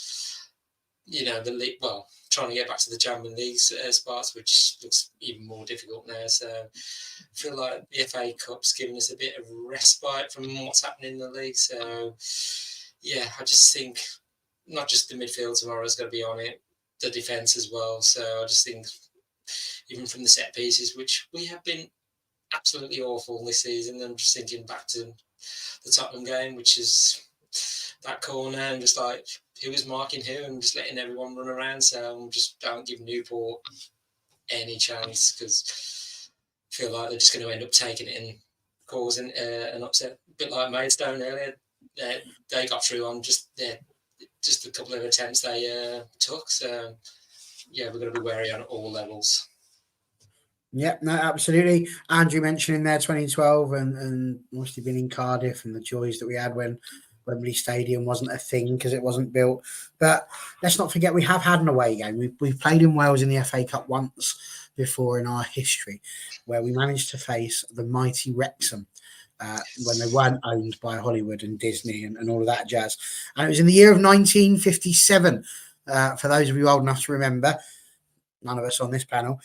league. Well, trying to get back to the Champions League spots, which looks even more difficult now. So I feel like the FA Cup's giving us a bit of respite from what's happening in the league. So yeah, I just think not just the midfield tomorrow is going to be on it, the defence as well. So I just think even from the set pieces, which we have been absolutely awful this season. I'm just thinking back to the Tottenham game, which is that corner and just like who was marking who and just letting everyone run around. So just don't give Newport any chance, because I feel like they're just going to end up taking it and causing an upset. A bit like Maidstone earlier, they got through on just a couple of attempts they took. So yeah, we're going to be wary on all levels. Yeah, no, absolutely. Andrew mentioned in there 2012 and must have been in Cardiff, and the joys that we had when Wembley Stadium wasn't a thing because it wasn't built. But let's not forget we have had an away game. We've played in Wales in the FA Cup once before in our history, where we managed to face the mighty Wrexham when they weren't owned by Hollywood and Disney and all of that jazz. And it was in the year of 1957. For those of you old enough to remember, none of us on this panel,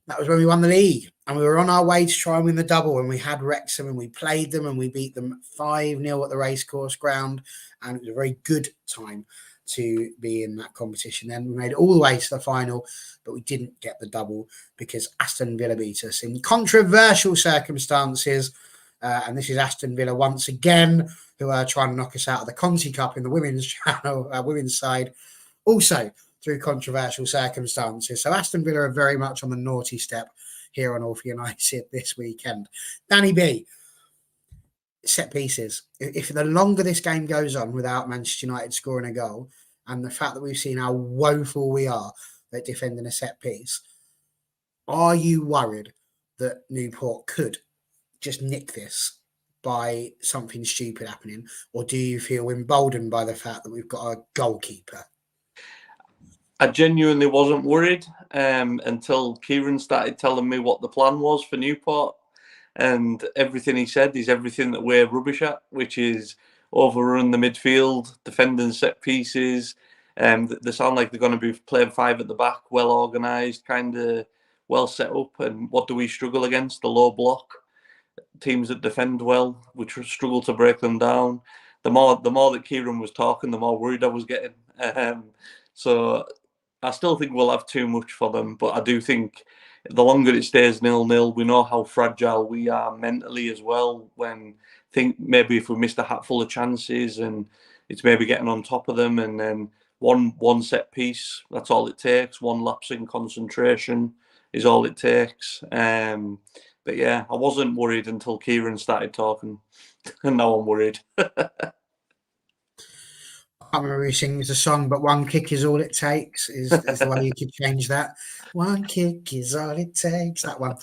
that was when we won the league, and we were on our way to try and win the double, and we had Wrexham and we played them and we beat them 5-0 at the racecourse ground, and it was a very good time to be in that competition. Then we made it all the way to the final, but we didn't get the double because Aston Villa beat us in controversial circumstances, and this is Aston Villa once again, who are trying to knock us out of the Conti Cup in the women's channel, women's side, also through controversial circumstances. So Aston Villa are very much on the naughty step here on All for United this weekend. Danny B, set pieces. If the longer this game goes on without Manchester United scoring a goal, and the fact that we've seen how woeful we are at defending a set piece, are you worried that Newport could just nick this by something stupid happening, or do you feel emboldened by the fact that we've got a goalkeeper? I genuinely wasn't worried until Kieran started telling me what the plan was for Newport, and everything he said is everything that we're rubbish at, which is overrun the midfield, defending set pieces. They sound like they're going to be playing 5 at the back, well organised, kind of well set up. And what do we struggle against? The low block. Teams that defend well, we struggle to break them down. The more that Kieran was talking, the more worried I was getting. So I still think we'll have too much for them, but I do think the longer it stays 0-0, we know how fragile we are mentally as well. When maybe if we missed a hatful of chances and it's maybe getting on top of them, and then one set piece, that's all it takes. One lapse in concentration is all it takes. But yeah, I wasn't worried until Kieran started talking, and now I'm worried. I can't remember who sings the song, but one kick is all it takes is the way you could change that. One kick is all it takes. That one.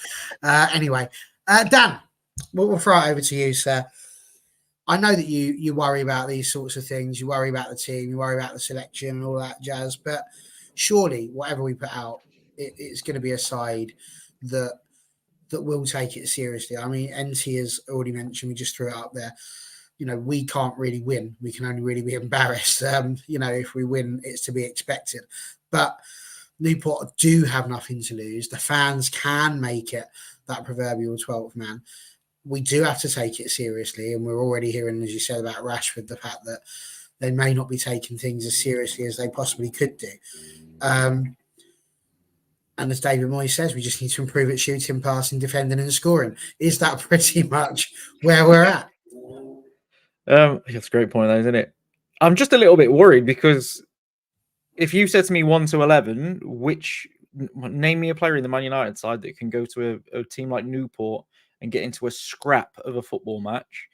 Anyway, Dan, we'll throw it over to you, sir. I know that you worry about these sorts of things. You worry about the team. You worry about the selection and all that jazz. But surely, whatever we put out, it's going to be a side that will take it seriously. I mean, NT has already mentioned. We just threw it up there. We can't really win. We can only really be embarrassed. If we win, it's to be expected. But Newport do have nothing to lose. The fans can make it that proverbial 12th man. We do have to take it seriously. And we're already hearing, as you said, about Rashford, the fact that they may not be taking things as seriously as they possibly could do. And as David Moyes says, we just need to improve at shooting, passing, defending and scoring. Is that pretty much where we're at? That's a great point, though, isn't it? I'm just a little bit worried because if you said to me 1 to 11, name me a player in the Man United side that can go to a team like Newport and get into a scrap of a football match,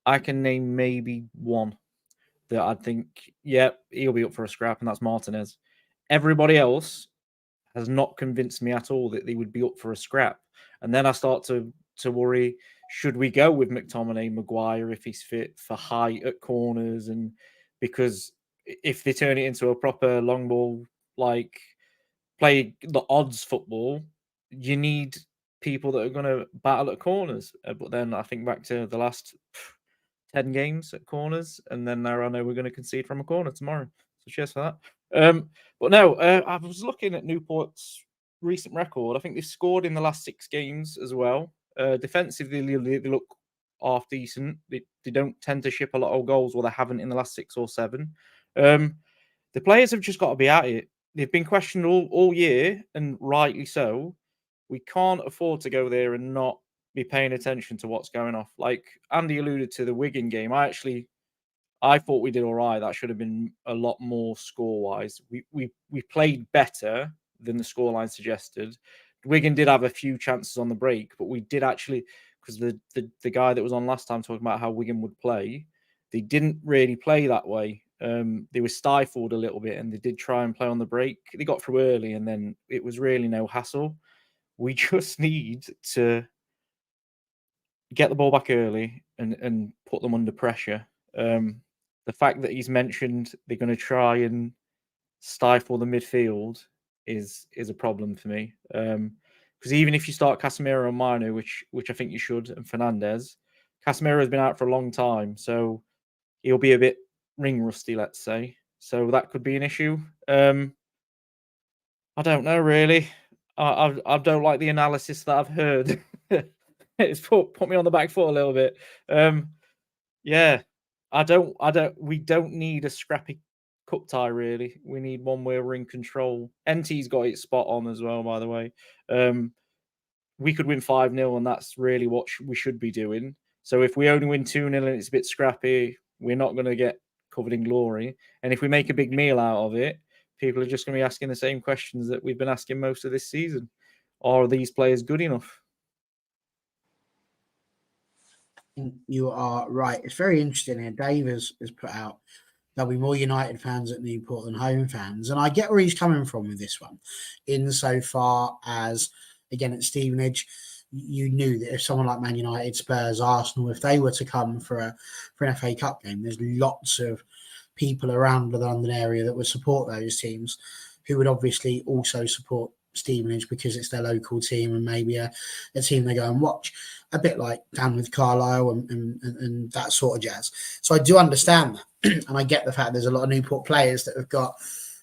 I can name maybe one that I'd think, yeah, he'll be up for a scrap, and that's Martinez. Everybody else has not convinced me at all that they would be up for a scrap. And then I start to worry, should we go with McTominay, Maguire if he's fit for height at corners? And because if they turn it into a proper long ball, like play the odds football, you need people that are going to battle at corners. But then I think back to the last 10 games at corners, and then there I know we're going to concede from a corner tomorrow. So cheers for that. But no, I was looking at Newport's recent record. I think they've scored in the last 6 games as well. Defensively, they look half decent. They don't tend to ship a lot of goals, well, they haven't in the last 6 or 7. The players have just got to be at it. They've been questioned all year, and rightly so. We can't afford to go there and not be paying attention to what's going off. Like Andy alluded to the Wigan game. I thought we did all right. That should have been a lot more score-wise. We played better than the scoreline suggested. Wigan did have a few chances on the break, but we did actually, because the guy that was on last time talking about how Wigan would play, they didn't really play that way. They were stifled a little bit, and they did try and play on the break. They got through early, and then it was really no hassle. We just need to get the ball back early and put them under pressure. The fact that he's mentioned they're going to try and stifle the midfield is a problem for me. Because even if you start Casemiro and Mino, which I think you should, and Fernandes, Casemiro has been out for a long time, so he'll be a bit ring rusty, let's say. So that could be an issue. I don't know, really. I don't like the analysis that I've heard. It's put me on the back foot a little bit. Yeah, we don't need a scrappy cup tie, really. We need one where we're in control. NT's got it spot on as well, by the way. We could win 5-0, and that's really what we should be doing. So if we only win 2-0 and it's a bit scrappy, we're not going to get covered in glory. And if we make a big meal out of it, people are just going to be asking the same questions that we've been asking most of this season. Are these players good enough? You are right. It's very interesting here. Dave has put out there'll be more United fans at Newport than home fans. And I get where he's coming from with this one, insofar as, again, at Stevenage, you knew that if someone like Man United, Spurs, Arsenal, if they were to come for an FA Cup game, there's lots of people around the London area that would support those teams, who would obviously also support Stevenage because it's their local team and maybe a team they go and watch, a bit like down with Carlisle and that sort of jazz. So I do understand that, and I get the fact there's a lot of Newport players that have got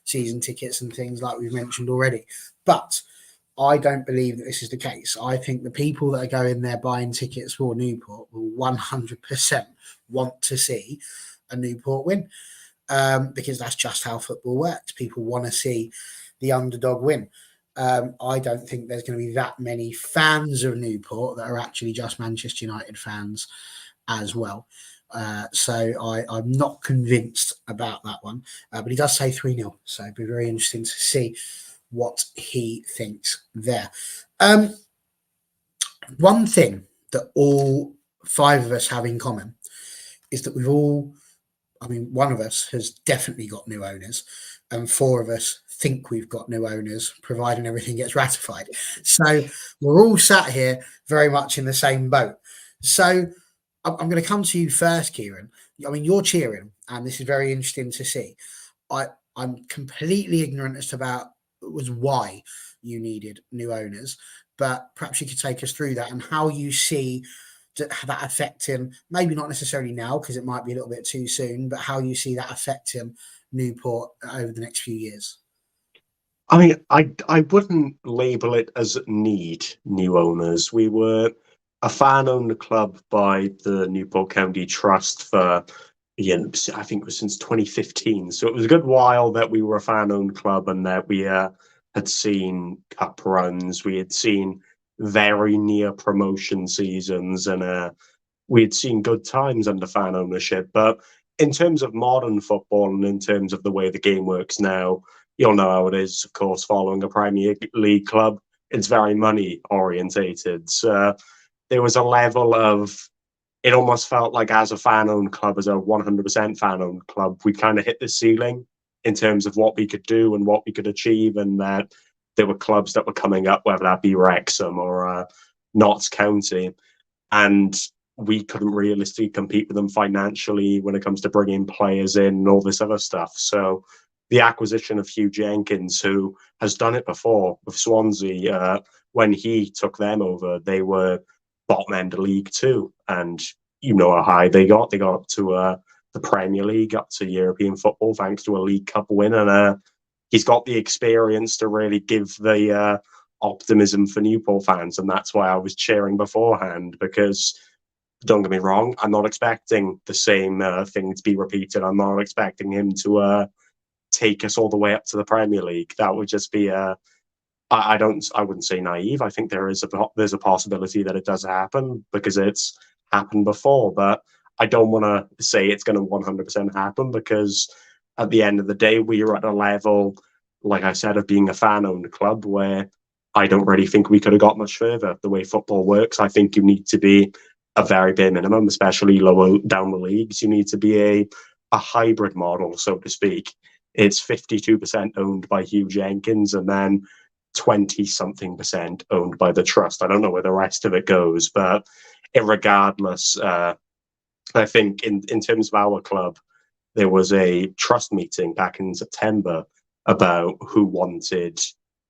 season tickets and things like we've mentioned already, but I don't believe that this is the case. I think the people that are going there buying tickets for Newport will 100% want to see a Newport win, because that's just how football works. People want to see the underdog win. I don't think there's going to be that many fans of Newport that are actually just Manchester United fans as well. So I'm not convinced about that one. But he does say 3-0. So it'd be very interesting to see what he thinks there. One thing that all 5 of us have in common is that one of us has definitely got new owners, and 4 of us think we've got new owners, providing everything gets ratified. So we're all sat here very much in the same boat. So I'm going to come to you first, Kieran. I mean, you're cheering, and this is very interesting to see. I'm completely ignorant as to why you needed new owners, but perhaps you could take us through that and how you see that affecting, maybe not necessarily now because it might be a little bit too soon, but how you see that affecting Newport over the next few years. I mean, I wouldn't label it as need new owners. We were a fan-owned club by the Newport County Trust for, I think it was since 2015. So it was a good while that we were a fan-owned club and that we had seen cup runs. We had seen very near promotion seasons, and we had seen good times under fan ownership. But in terms of modern football and in terms of the way the game works now, you'll know how it is, of course, following a Premier League club. It's very money orientated. So there was a level of, it almost felt like as a fan-owned club, as a 100% fan-owned club, we kind of hit the ceiling in terms of what we could do and what we could achieve, and that there were clubs that were coming up, whether that be Wrexham or Notts County, and we couldn't realistically compete with them financially when it comes to bringing players in and all this other stuff. So the acquisition of Hugh Jenkins, who has done it before with Swansea, when he took them over, they were bottom end of League Two, and you know how high they got. They got up to the Premier League, up to European football, thanks to a League Cup win, and he's got the experience to really give the optimism for Newport fans, and that's why I was cheering beforehand, because don't get me wrong, I'm not expecting the same thing to be repeated. I'm not expecting him to take us all the way up to the Premier League. That would just be I wouldn't say naive. I think there's a possibility that it does happen because it's happened before, but I don't want to say it's going to 100% happen, because at the end of the day, we are at a level, like I said, of being a fan-owned club where I don't really think we could have got much further. The way football works, I think you need to be a very bare minimum, especially lower down the leagues. You need to be a hybrid model, so to speak. It's 52% owned by Hugh Jenkins and then 20-something% owned by the trust. I don't know where the rest of it goes, but regardless, I think in terms of our club, there was a trust meeting back in September about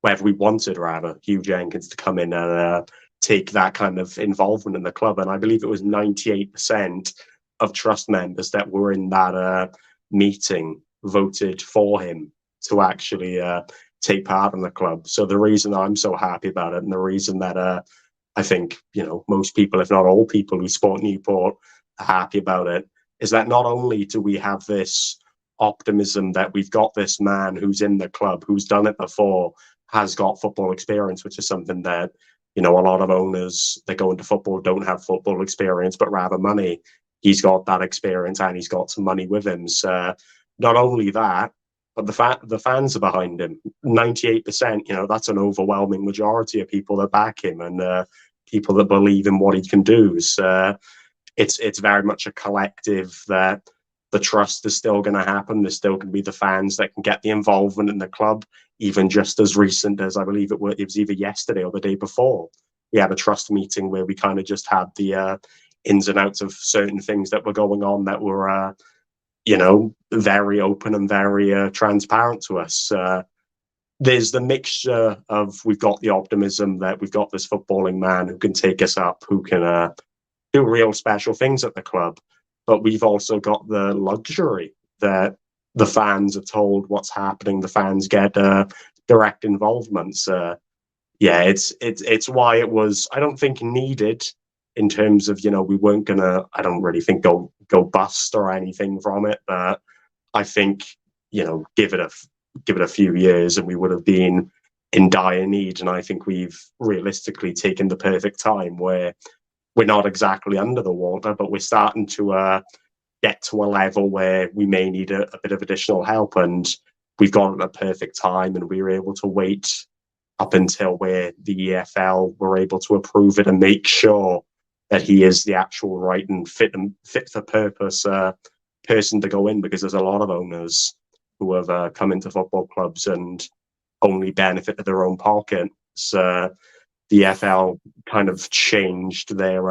whether we wanted Hugh Jenkins to come in and take that kind of involvement in the club. And I believe it was 98% of trust members that were in that meeting voted for him to actually take part in the club. So the reason I'm so happy about it, and the reason that I think, most people, if not all people who support Newport are happy about it, is that not only do we have this optimism that we've got this man who's in the club, who's done it before, has got football experience, which is something that, a lot of owners that go into football don't have football experience, but rather money. He's got that experience and he's got some money with him. So not only that, but the fans are behind him. 98%, that's an overwhelming majority of people that back him and people that believe in what he can do. So it's very much a collective that the trust is still going to happen. There's still going to be the fans that can get the involvement in the club, even just as recent as I believe it was either yesterday or the day before. We had a trust meeting where we kind of just had the ins and outs of certain things that were going on that were, very open and very transparent to us. There's the mixture of, we've got the optimism that we've got this footballing man who can take us up, who can do real special things at the club. But we've also got the luxury that the fans are told what's happening. The fans get direct involvement. So, yeah, it's why it was, I don't think, needed in terms of, we weren't going to, I don't really think go bust or anything from it. But I think, give it a few years and we would have been in dire need. And I think we've realistically taken the perfect time where we're not exactly under the water, but we're starting to get to a level where we may need a bit of additional help. And we've got it at a perfect time, and we were able to wait up until where the EFL were able to approve it and make sure that he is the actual right and fit for purpose person to go in, because there's a lot of owners who have come into football clubs and only benefited their own pocket. So the EFL kind of changed their,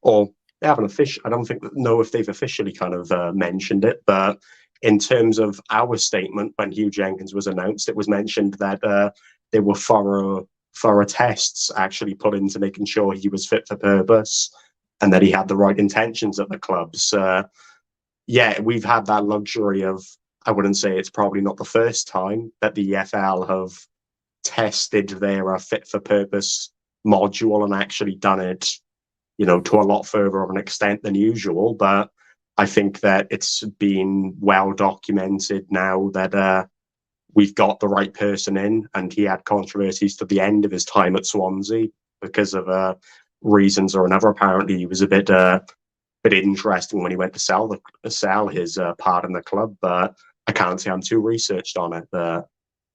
or they haven't I don't know if they've officially kind of mentioned it, but in terms of our statement, when Hugh Jenkins was announced, it was mentioned that there were thorough tests actually put into making sure he was fit for purpose and that he had the right intentions at the club. So, yeah, we've had that luxury of, I wouldn't say it's probably not the first time that the EFL have tested their fit for purpose module and actually done it, to a lot further of an extent than usual. But I think that it's been well documented now that we've got the right person in, and he had controversies to the end of his time at Swansea because of reasons or another. Apparently, he was a bit interesting when he went to sell his part in the club, but I can't say I'm too researched on it. But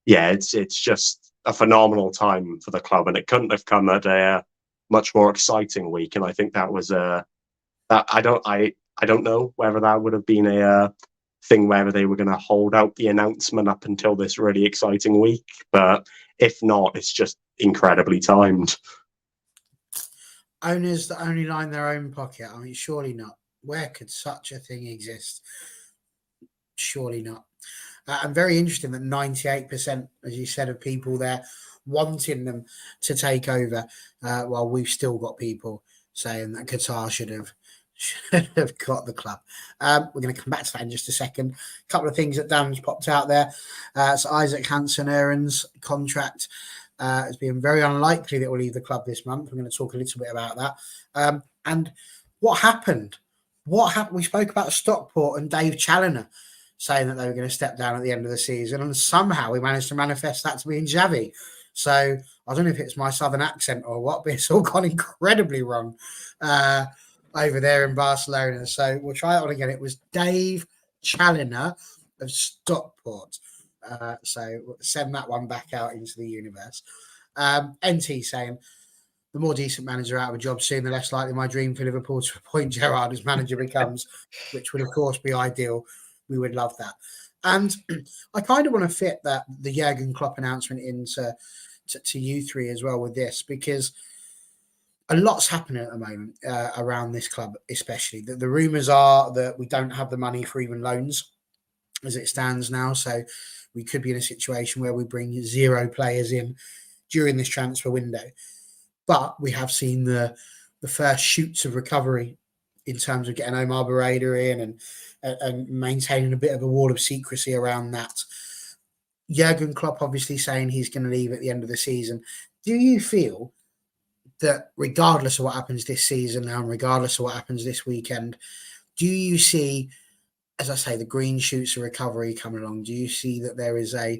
yeah, it's just a phenomenal time for the club, and it couldn't have come at a much more exciting week. And I think that was that I don't know whether that would have been a thing whether they were going to hold out the announcement up until this really exciting week, but if not, it's just incredibly timed. Owners that only line their own pocket. I mean, surely not. Where could such a thing exist? Surely not. And very interesting that 98%, as you said, of people there wanting them to take over, while we've still got people saying that Qatar should have got the club. We're going to come back to that in just a second. A couple of things that Dan's popped out there. So Isaac Hansen-Aaron's contract has been very unlikely that we'll leave the club this month. We're going to talk a little bit about that. And what happened? We spoke about Stockport and Dave Challoner saying that they were going to step down at the end of the season, and somehow we managed to manifest that to be in Xavi. So I don't know if it's my southern accent or what, but it's all gone incredibly wrong over there in Barcelona. So we'll try it on again. It was Dave Challoner of Stockport. So we'll send that one back out into the universe. NT saying, the more decent manager out of a job soon, the less likely my dream for Liverpool to appoint Gerrard as manager becomes, which would, of course, be ideal. We would love that. And I kind of want to fit that the Jurgen Klopp announcement into to you three as well with this, because a lot's happening at the moment around this club, especially. The rumours are that we don't have the money for even loans as it stands now. So we could be in a situation where we bring 0 players in during this transfer window. But we have seen the first shoots of recovery in terms of getting Omar Barreda in and maintaining a bit of a wall of secrecy around that. Jurgen Klopp obviously saying he's going to leave at the end of the season. Do you feel that regardless of what happens this season now and regardless of what happens this weekend, do you see, as I say, the green shoots of recovery coming along? Do you see that there is a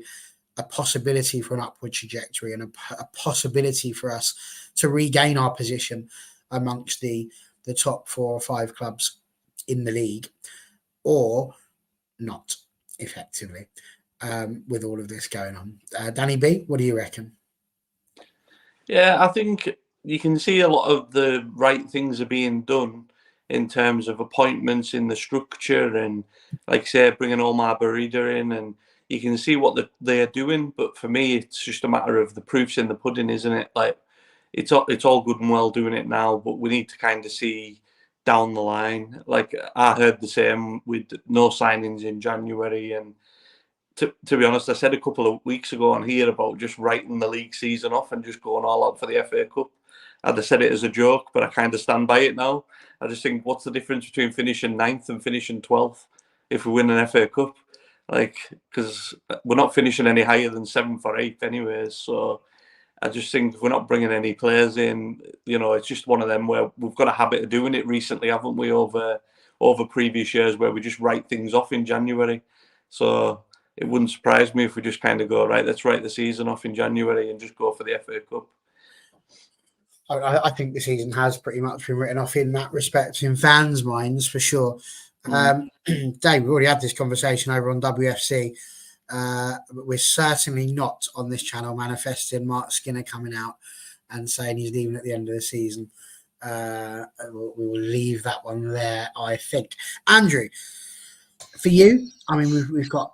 possibility for an upward trajectory and a possibility for us to regain our position amongst the top 4 or 5 clubs in the league, or not, effectively, with all of this going on? Danny B, what do you reckon? Yeah, I think you can see a lot of the right things are being done in terms of appointments in the structure and, like I say, bringing Omar Barreda in, and you can see what they're doing. But for me, it's just a matter of the proof's in the pudding, isn't it? Like, it's all good and well doing it now, but we need to kind of see down the line. Like, I heard the same with no signings in January, and to be honest, I said a couple of weeks ago on here about just writing the league season off and just going all out for the FA Cup. I'd have said it as a joke, but I kind of stand by it now. I just think, what's the difference between finishing 9th and finishing 12th if we win an FA Cup? Like, because we're not finishing any higher than 7th or 8th anyways. So I just think if we're not bringing any players in, it's just one of them where we've got a habit of doing it recently, haven't we, over previous years, where we just write things off in January. So it wouldn't surprise me if we just kind of go, right, let's write the season off in January and just go for the FA Cup. I think the season has pretty much been written off in that respect, in fans' minds, for sure. Dave, we've already had this conversation over on WFC. But we're certainly not on this channel manifesting Mark Skinner coming out and saying he's leaving at the end of the season. We will leave that one there, I think. Andrew, for you, I mean, we've got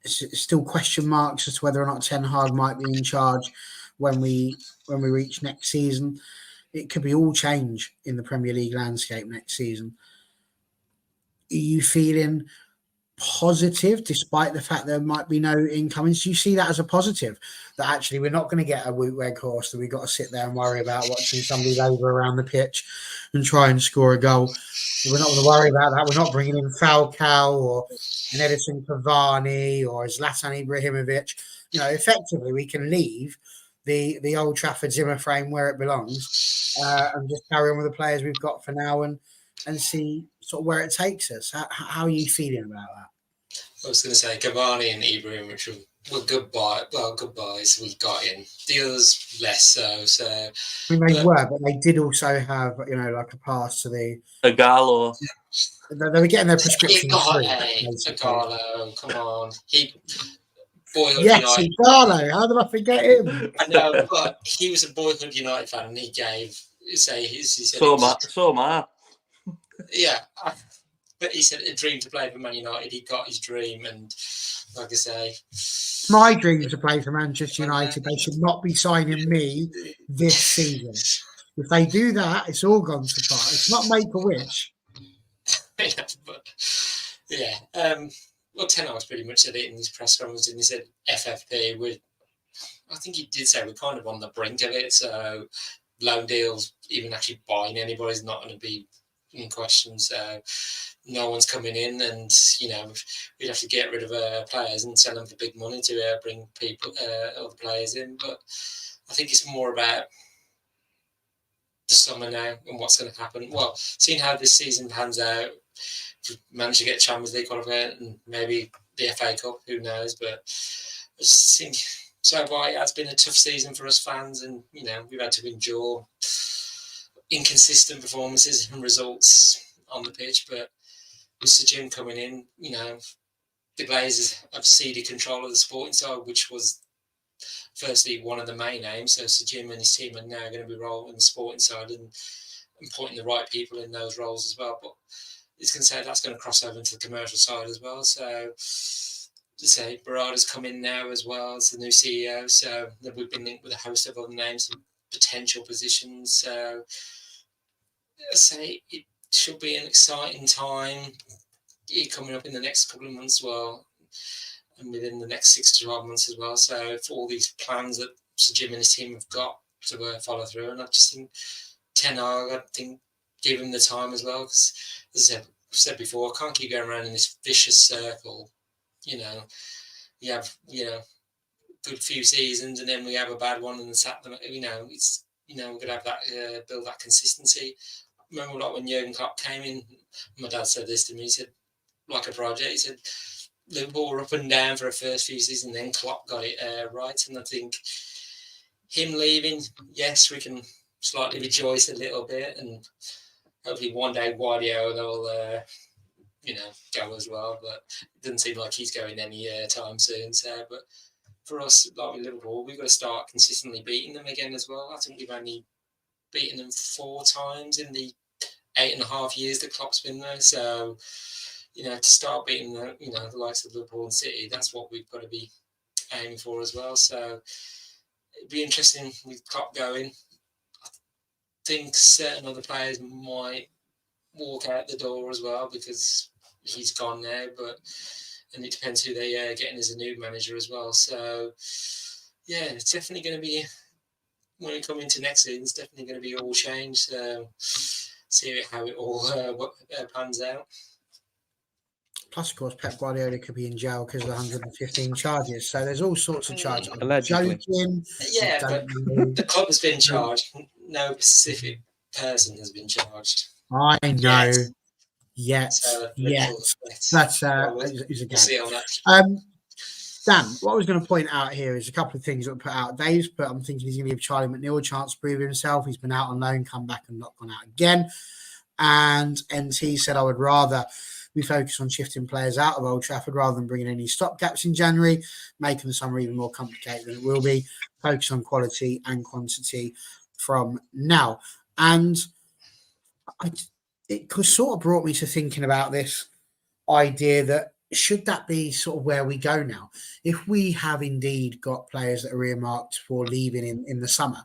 still question marks as to whether or not Ten Hag might be in charge when we reach next season. It could be all change in the Premier League landscape next season. Are you feeling positive despite the fact there might be no incomings? Do you see that as a positive, that actually we're not going to get a Wootweg horse that we've got to sit there and worry about watching somebody labour around the pitch and try and score a goal? We're not going to worry about that. We're not bringing in Falcao or an Edison Cavani or Zlatan Ibrahimovic. Effectively we can leave the Old Trafford Zimmer frame where it belongs and just carry on with the players we've got for now and see sort of where it takes us. How are you feeling about that? I was going to say Cavani and Ibrahimovic were goodbyes we got in. The others less so. So I mean, they were, but they did also have, like a pass to the Agallo. They were getting their prescription free. Agallo, come on. boyhood Yes, United. Carlo. How did I forget him? I know, but he was a boyhood United fan, and he said So am I. yeah. But he said a dream to play for Man United. He got his dream, and like I say, My dream to play for Manchester United. They should not be signing me this season. If they do that, it's all gone to pot. It's not make a wish. but yeah. Well, Ten Hag's pretty much said it in his press conference, and he said FFP. I think he did say we're kind of on the brink of it. So loan deals, even actually buying anybody's not going to be in question. So no one's coming in, and we'd have to get rid of players and sell them for big money to bring other players in. But I think it's more about the summer now and what's going to happen. Well, seeing how this season pans out, if we manage to get Champions League qualified and maybe the FA Cup, who knows? But I just think so far it has been a tough season for us fans, and we've had to endure inconsistent performances and results on the pitch. But with Sir Jim coming in, the Glazers have ceded control of the sporting side, which was firstly one of the main aims. So Sir Jim and his team are now going to be rolling the sporting side and putting the right people in those roles as well. But it's going to say that's going to cross over into the commercial side as well. So to say Barada's come in now as well as the new CEO. So we've been linked with a host of other names and potential positions. So I say it should be an exciting time coming up in the next couple of months as well, and within the next 6 to 12 months as well. So for all these plans that Sir Jim and his team have got to follow through, and I just think Ten Hag, I think, give him the time as well, because as I've said before, I can't keep going around in this vicious circle. You have good few seasons, and then we have a bad one, and sat them. It's we're gonna have that build that consistency. Remember, like when Jurgen Klopp came in, my dad said this to me. He said, like a project. He said Liverpool were up and down for a first few seasons, and then Klopp got it right. And I think him leaving, yes, we can slightly rejoice a little bit, and hopefully one day Guardiola will go as well. But it doesn't seem like he's going any time soon. So, but for us, like with Liverpool, we've got to start consistently beating them again as well. I think we've only beaten them 4 times in the 8.5 years that Klopp's been there. So, to start beating the likes of Liverpool and City, that's what we've got to be aiming for as well. So it'd be interesting with Klopp going. I think certain other players might walk out the door as well because he's gone now. And it depends who they get in as a new manager as well. So yeah, it's definitely going to be, when we come into next season, it's definitely going to be all change. So see how it all pans out. Plus, of course, Pep Guardiola could be in jail because of the 115 charges. So there's all sorts of charges. I'm Allegedly. joking. Yeah, but the club has been charged. No specific person has been charged. I know. Yes. So, That's is a we'll see on that. Dan, what I was going to point out here is a couple of things that were put out. Dave's put, I'm thinking he's going to give Charlie McNeil a chance to prove himself. He's been out on loan, come back and not gone out again. And NT said, I would rather we focus on shifting players out of Old Trafford rather than bringing any stopgaps in January, making the summer even more complicated than it will be. Focus on quality and quantity from now. And it sort of brought me to thinking about this idea that should that be sort of where we go now? If we have indeed got players that are earmarked for leaving in the summer,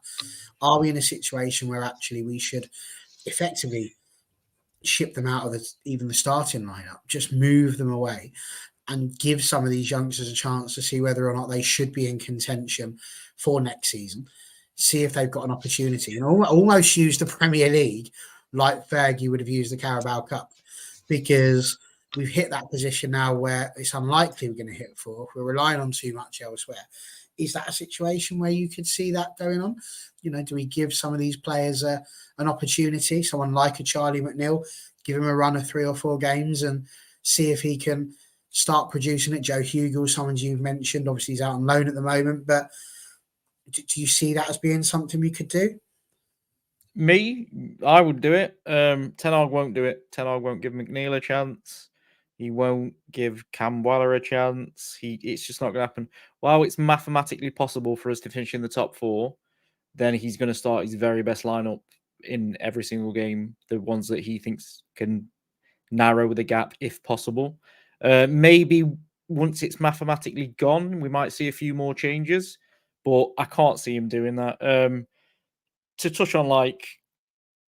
are we in a situation where actually we should effectively ship them out of even the starting lineup, just move them away and give some of these youngsters a chance to see whether or not they should be in contention for next season, see if they've got an opportunity, and almost use the Premier League like Fergie would have used the Carabao Cup, because we've hit that position now where it's unlikely we're going to hit 4. We're relying on too much elsewhere. Is that a situation where you could see that going on? Do we give some of these players an opportunity? Someone like a Charlie McNeil, give him a run of 3 or 4 games and see if he can start producing it. Joe Hugel, someone you've mentioned, obviously he's out on loan at the moment, but do you see that as being something we could do? Me, I would do it. Ten Hag won't do it. Ten Hag won't give McNeil a chance. He won't give Cam Waller a chance. It's just not going to happen. While it's mathematically possible for us to finish in the top 4, then he's going to start his very best lineup in every single game, the ones that he thinks can narrow the gap if possible. Maybe once it's mathematically gone, we might see a few more changes, but I can't see him doing that. To touch on, like,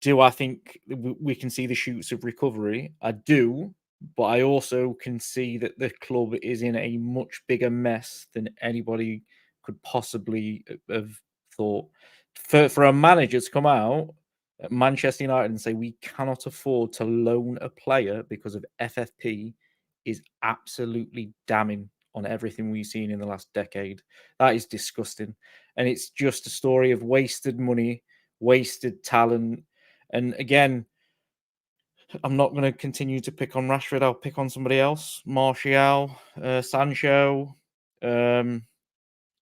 do I think we can see the shoots of recovery? I do, but I also can see that the club is in a much bigger mess than anybody could possibly have thought. For a manager to come out at Manchester United and say we cannot afford to loan a player because of FFP is absolutely damning on everything we've seen in the last decade. That is disgusting. And it's just a story of wasted money, wasted talent. And again, I'm not going to continue to pick on Rashford. I'll pick on somebody else. Martial, Sancho. You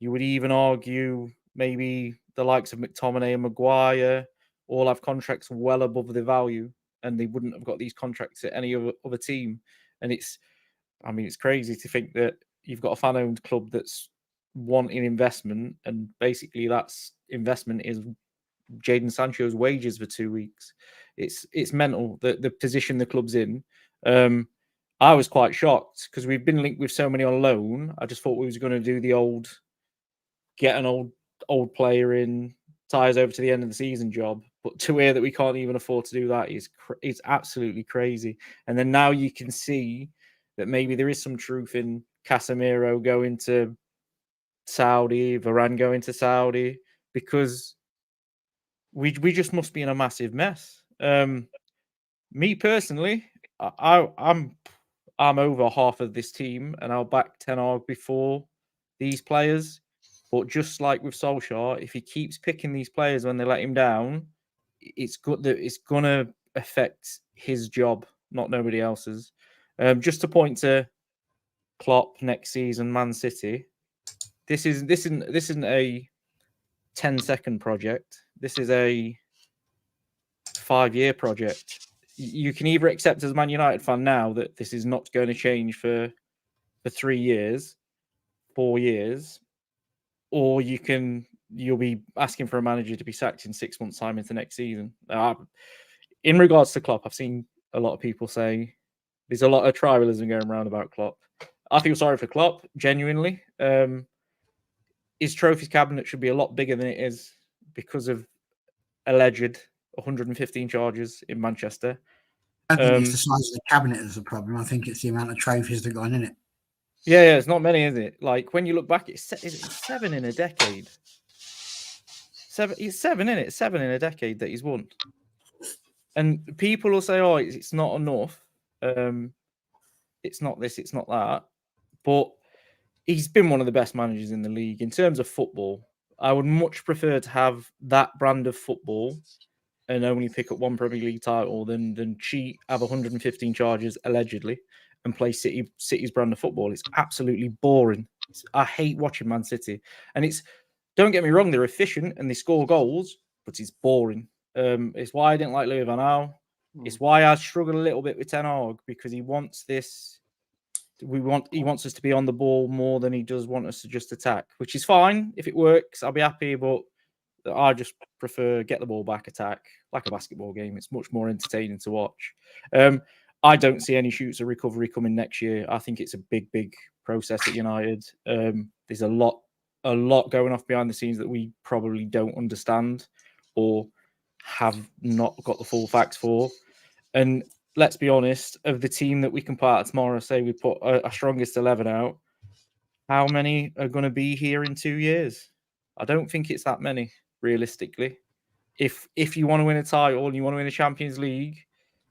would even argue maybe the likes of McTominay and Maguire all have contracts well above the value, and they wouldn't have got these contracts at any other team. And it's crazy to think that you've got a fan-owned club that's wanting investment, and basically that's investment is Jadon Sancho's wages for 2 weeks. It's mental, the position the club's in. I was quite shocked because we've been linked with so many on loan. I just thought we was going to do the old get an old player in, ties over to the end of the season job. But to hear that we can't even afford to do that is it's absolutely crazy. And then now you can see that maybe there is some truth in Casemiro going to Saudi, Varane going to Saudi, because we just must be in a massive mess. Me personally, I'm over half of this team, and I'll back Ten Hag before these players. But just like with Solskjaer, if he keeps picking these players when they let him down, it's good that it's gonna affect his job, not nobody else's. Just to point to Klopp next season, Man City. This isn't a 10-second project. This is a 5-year project. You can either accept as a Man United fan now that this is not going to change for 3 years, 4 years, or you'll be asking for a manager to be sacked in 6 months' time into next season. In regards to Klopp, I've seen a lot of people say there's a lot of tribalism going around about Klopp. I feel sorry for Klopp, genuinely. His trophies cabinet should be a lot bigger than it is because of alleged 115 charges in Manchester. I don't think it's the size of the cabinet that's the problem. I think it's the amount of trophies that got in it. Yeah, it's not many, is it? Like when you look back, it's 7 in a decade. It's 7 in it. 7 in a decade that he's won. And people will say, "Oh, it's not enough. It's not this, it's not that." But he's been one of the best managers in the league in terms of football. I would much prefer to have that brand of football and only pick up one Premier League title than cheat, have 115 charges allegedly, and play City's brand of football. It's absolutely boring. I hate watching Man City, and don't get me wrong, they're efficient and they score goals, but it's boring. It's why I didn't like Louis van Gaal. It's why I struggle a little bit with Ten Hag, because he wants this. He wants us to be on the ball more than he does want us to just attack, which is fine. If it works, I'll be happy, but I just prefer get the ball back, attack, like a basketball game. It's much more entertaining to watch. I don't see any shoots of recovery coming next year. I think it's a big process at United. There's a lot going off behind the scenes that we probably don't understand or have not got the full facts for. And let's be honest, of the team that we can put out tomorrow, say we put our strongest 11 out, how many are going to be here in 2 years? I don't think it's that many, realistically. If you want to win a title and you want to win a Champions League,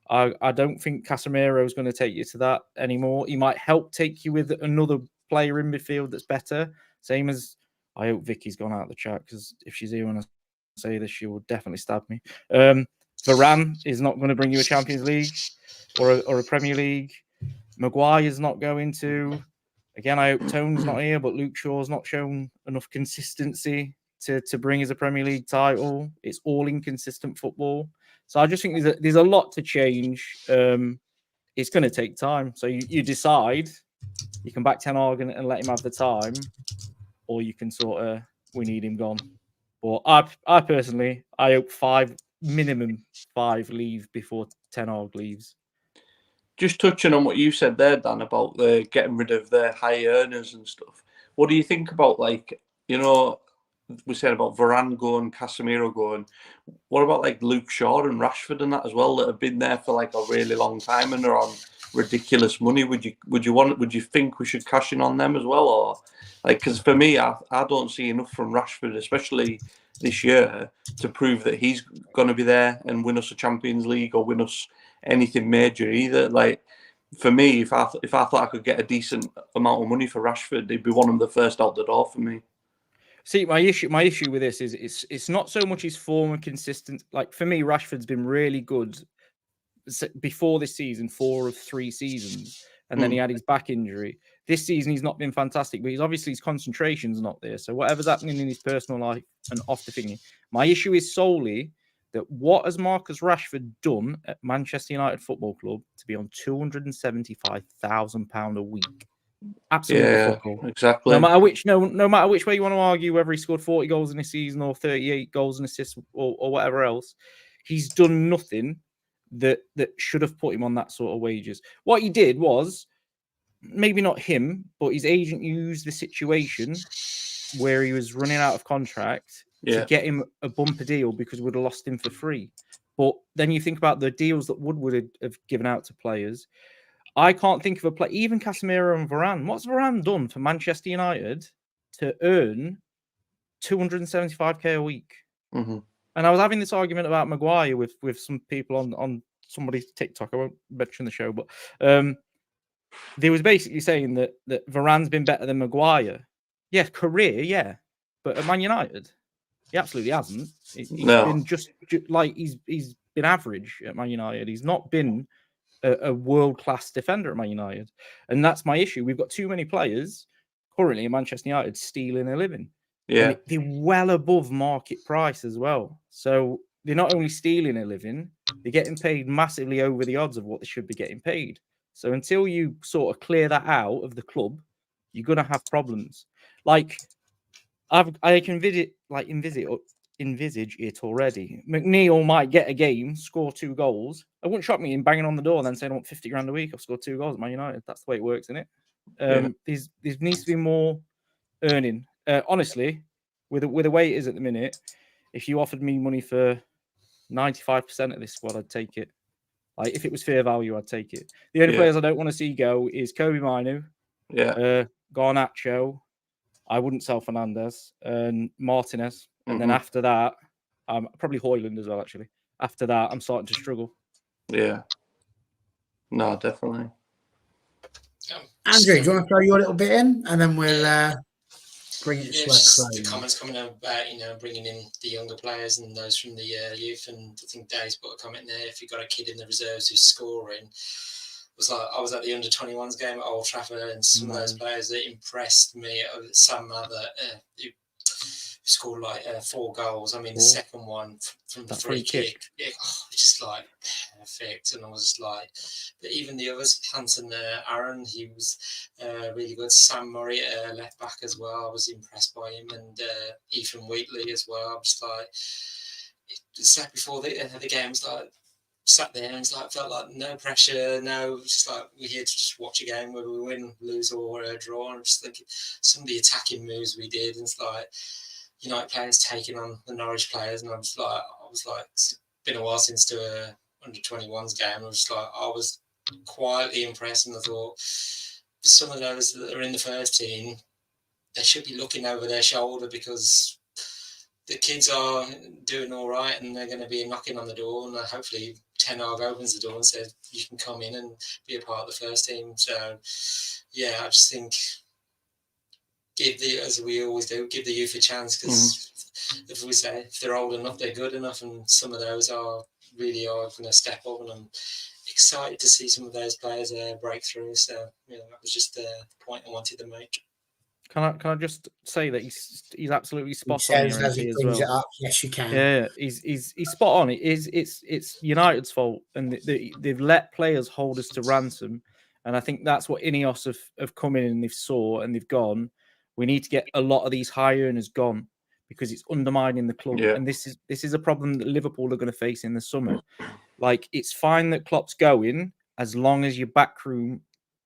I don't think Casemiro is going to take you to that anymore. He might help take you with another player in midfield that's better. Same as, I hope Vicky's gone out of the chat, because if she's here when I say this, she will definitely stab me. Varane is not going to bring you a Champions League or a Premier League. Maguire's not going to. Again, I hope Tone's not here, but Luke Shaw's not shown enough consistency to bring us a Premier League title. It's all inconsistent football. So I just think there's a lot to change. it's going to take time. So you decide you can back Ten Hag and let him have the time, or you can sort of, we need him gone. But I personally, I hope minimum five leave before Ten Hag leaves. Just touching on what you said there, Dan, about the getting rid of the high earners and stuff. What do you think about, like, you know, we said about Varane going, Casemiro going. What about like Luke Shaw and Rashford and that as well, that have been there for like a really long time and are on ridiculous money? Would you think we should cash in on them as well, or like, because for me, I don't see enough from Rashford, especially this year, to prove that he's going to be there and win us a Champions League or win us anything major either. Like, for me, if I thought I could get a decent amount of money for Rashford, he'd be one of the first out the door for me. See, my issue with this is it's not so much his form and consistent. Like, for me, Rashford's been really good before this season, 4 of 3 seasons, and then he had his back injury. This season, he's not been fantastic, but obviously his concentration's not there. So whatever's happening in his personal life and off the thingy, my issue is solely that what has Marcus Rashford done at Manchester United Football Club to be on £275,000 a week? Absolutely, fuck all. Exactly. No matter which way you want to argue, whether he scored 40 goals in a season or 38 goals and assists or whatever else, he's done nothing that should have put him on that sort of wages. What he did was, maybe not him, but his agent used the situation where he was running out of contract to get him a bumper deal, because we'd have lost him for free. But then you think about the deals that Wood have given out to players. I can't think of a play, even Casemiro and Varane. What's Varane done for Manchester United to earn 275k a week? Mm-hmm. And I was having this argument about Maguire with some people on somebody's TikTok. I won't mention the show, but they was basically saying that Varane's been better than Maguire. Yeah, career, yeah, but at Man United, he absolutely hasn't. He's been just like he's been average at Man United. He's not been a world-class defender at Man United. And that's my issue. We've got too many players currently in Manchester United stealing a living. Yeah. And they're well above market price as well. So they're not only stealing a living, they're getting paid massively over the odds of what they should be getting paid. So until you sort of clear that out of the club, you're going to have problems. Like, I can envisage it already. McNeil might get a game, score 2 goals. It wouldn't shock me him banging on the door and then saying, I want 50 grand a week. I've scored 2 goals at Man United. That's the way it works, isn't it? There needs to be more earning. Honestly, with the way it is at the minute, if you offered me money for 95% of this squad, I'd take it. Like, if it was fair value, I'd take it. The only players I don't want to see go is Kobe Minu, Garnacho. I wouldn't sell Fernandez and Martinez. And then after that, probably Højlund as well, actually. After that, I'm starting to struggle. Yeah. No, definitely. Andrew, do you want to throw your little bit in? And then we'll bring it to a close. The comments coming out about, bringing in the younger players and those from the youth. And I think Dave's put a comment there. If you've got a kid in the reserves who's scoring, I was at the under-21s game at Old Trafford, and some of those players that impressed me. Sam Mather, who scored like 4 goals. I mean, the second one from the free kick, just like perfect. And I was just like, but even the others, Hansen, Aaron, he was really good. Sam Murray, left back as well. I was impressed by him, and Ethan Wheatley as well. I was like, it's like before the game, was like, sat there and felt like no pressure, just like we're here to just watch a game where we win, lose, or draw. And I'm just thinking some of the attacking moves we did, and it's like United players taking on the Norwich players, and I was like, it's been a while since to a under-21s game. I was quietly impressed, and I thought some of those that are in the first team, they should be looking over their shoulder, because the kids are doing all right, and they're going to be knocking on the door, and hopefully Ten Hag opens the door and says you can come in and be a part of the first team. So yeah, I just think as we always do, give the youth a chance, because if they're old enough, they're good enough, and some of those are going to step up, and I'm excited to see some of those players break through. So that was just the point I wanted to make. Can I just say that he's absolutely spot He on says here as he as brings it well. up. Yes, you can. Yeah, he's spot on. It's United's fault, and they've let players hold us to ransom, and I think that's what Ineos have come in and they've saw and they've gone. We need to get a lot of these high earners gone because it's undermining the club, and this is a problem that Liverpool are going to face in the summer. Like, it's fine that Klopp's going as long as your backroom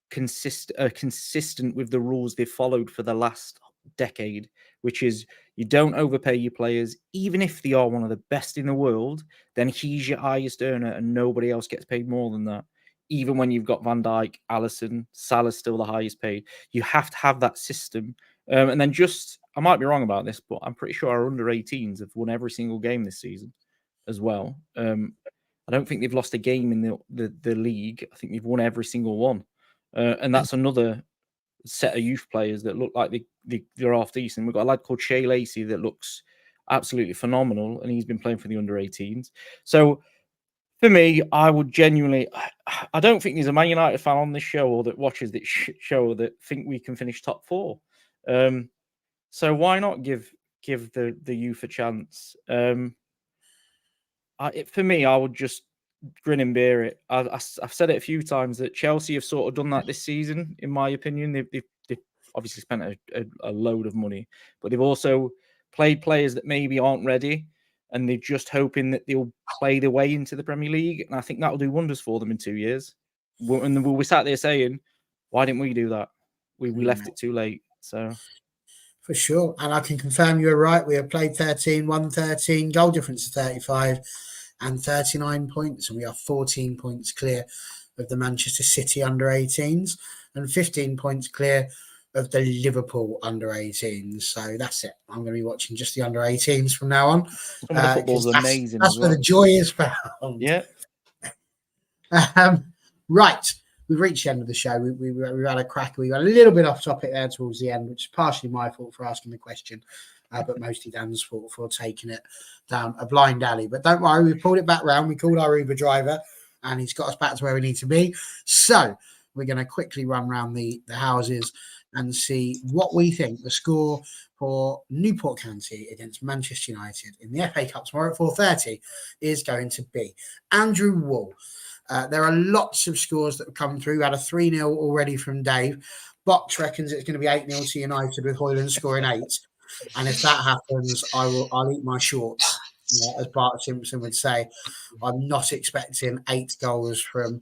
consistent with the rules they've followed for the last decade, which is you don't overpay your players. Even if they are one of the best in the world, then he's your highest earner and nobody else gets paid more than that. Even when you've got Van Dijk, Alisson, Salah's still the highest paid. You have to have that system. And then I might be wrong about this, but I'm pretty sure our under-18s have won every single game this season as well. I don't think they've lost a game in the league. I think they've won every single one. And that's another set of youth players that look like they're half decent. We've got a lad called Shea Lacey that looks absolutely phenomenal, and he's been playing for the under-18s. So for me, I would genuinely, I don't think there's a Man United fan on this show or that watches this show that think we can finish top 4. So why not give the youth a chance? For me, I would just grin and bear it. I've said it a few times that Chelsea have sort of done that this season, in my opinion. They've obviously spent a load of money, but they've also played players that maybe aren't ready, and they're just hoping that they'll play their way into the Premier League. And I think that'll do wonders for them in 2 years. And we'll be sat there saying, why didn't we do that? We left it too late. So... For sure. And I can confirm you're right. We have played 13, won 13, goal difference of 35 and 39 points. And we are 14 points clear of the Manchester City under-18s and 15 points clear of the Liverpool under-18s. So that's it. I'm going to be watching just the under-18s from now on. Some of the football's amazing. That's where the joy is found. Yeah. Right. We've reached the end of the show. We had a cracker. We got a little bit off topic there towards the end, which is partially my fault for asking the question, but mostly Dan's fault for taking it down a blind alley. But don't worry, we pulled it back round. We called our Uber driver, and he's got us back to where we need to be. So we're going to quickly run around the houses and see what we think the score for Newport County against Manchester United in the FA Cup tomorrow at 4:30 is going to be. Andrew Wall. There are lots of scores that have come through. We had a 3-0 already from Dave. Box reckons it's going to be 8-0 to United with Hoyland scoring 8. And if that happens, I'll eat my shorts, as Bart Simpson would say. I'm not expecting 8 goals from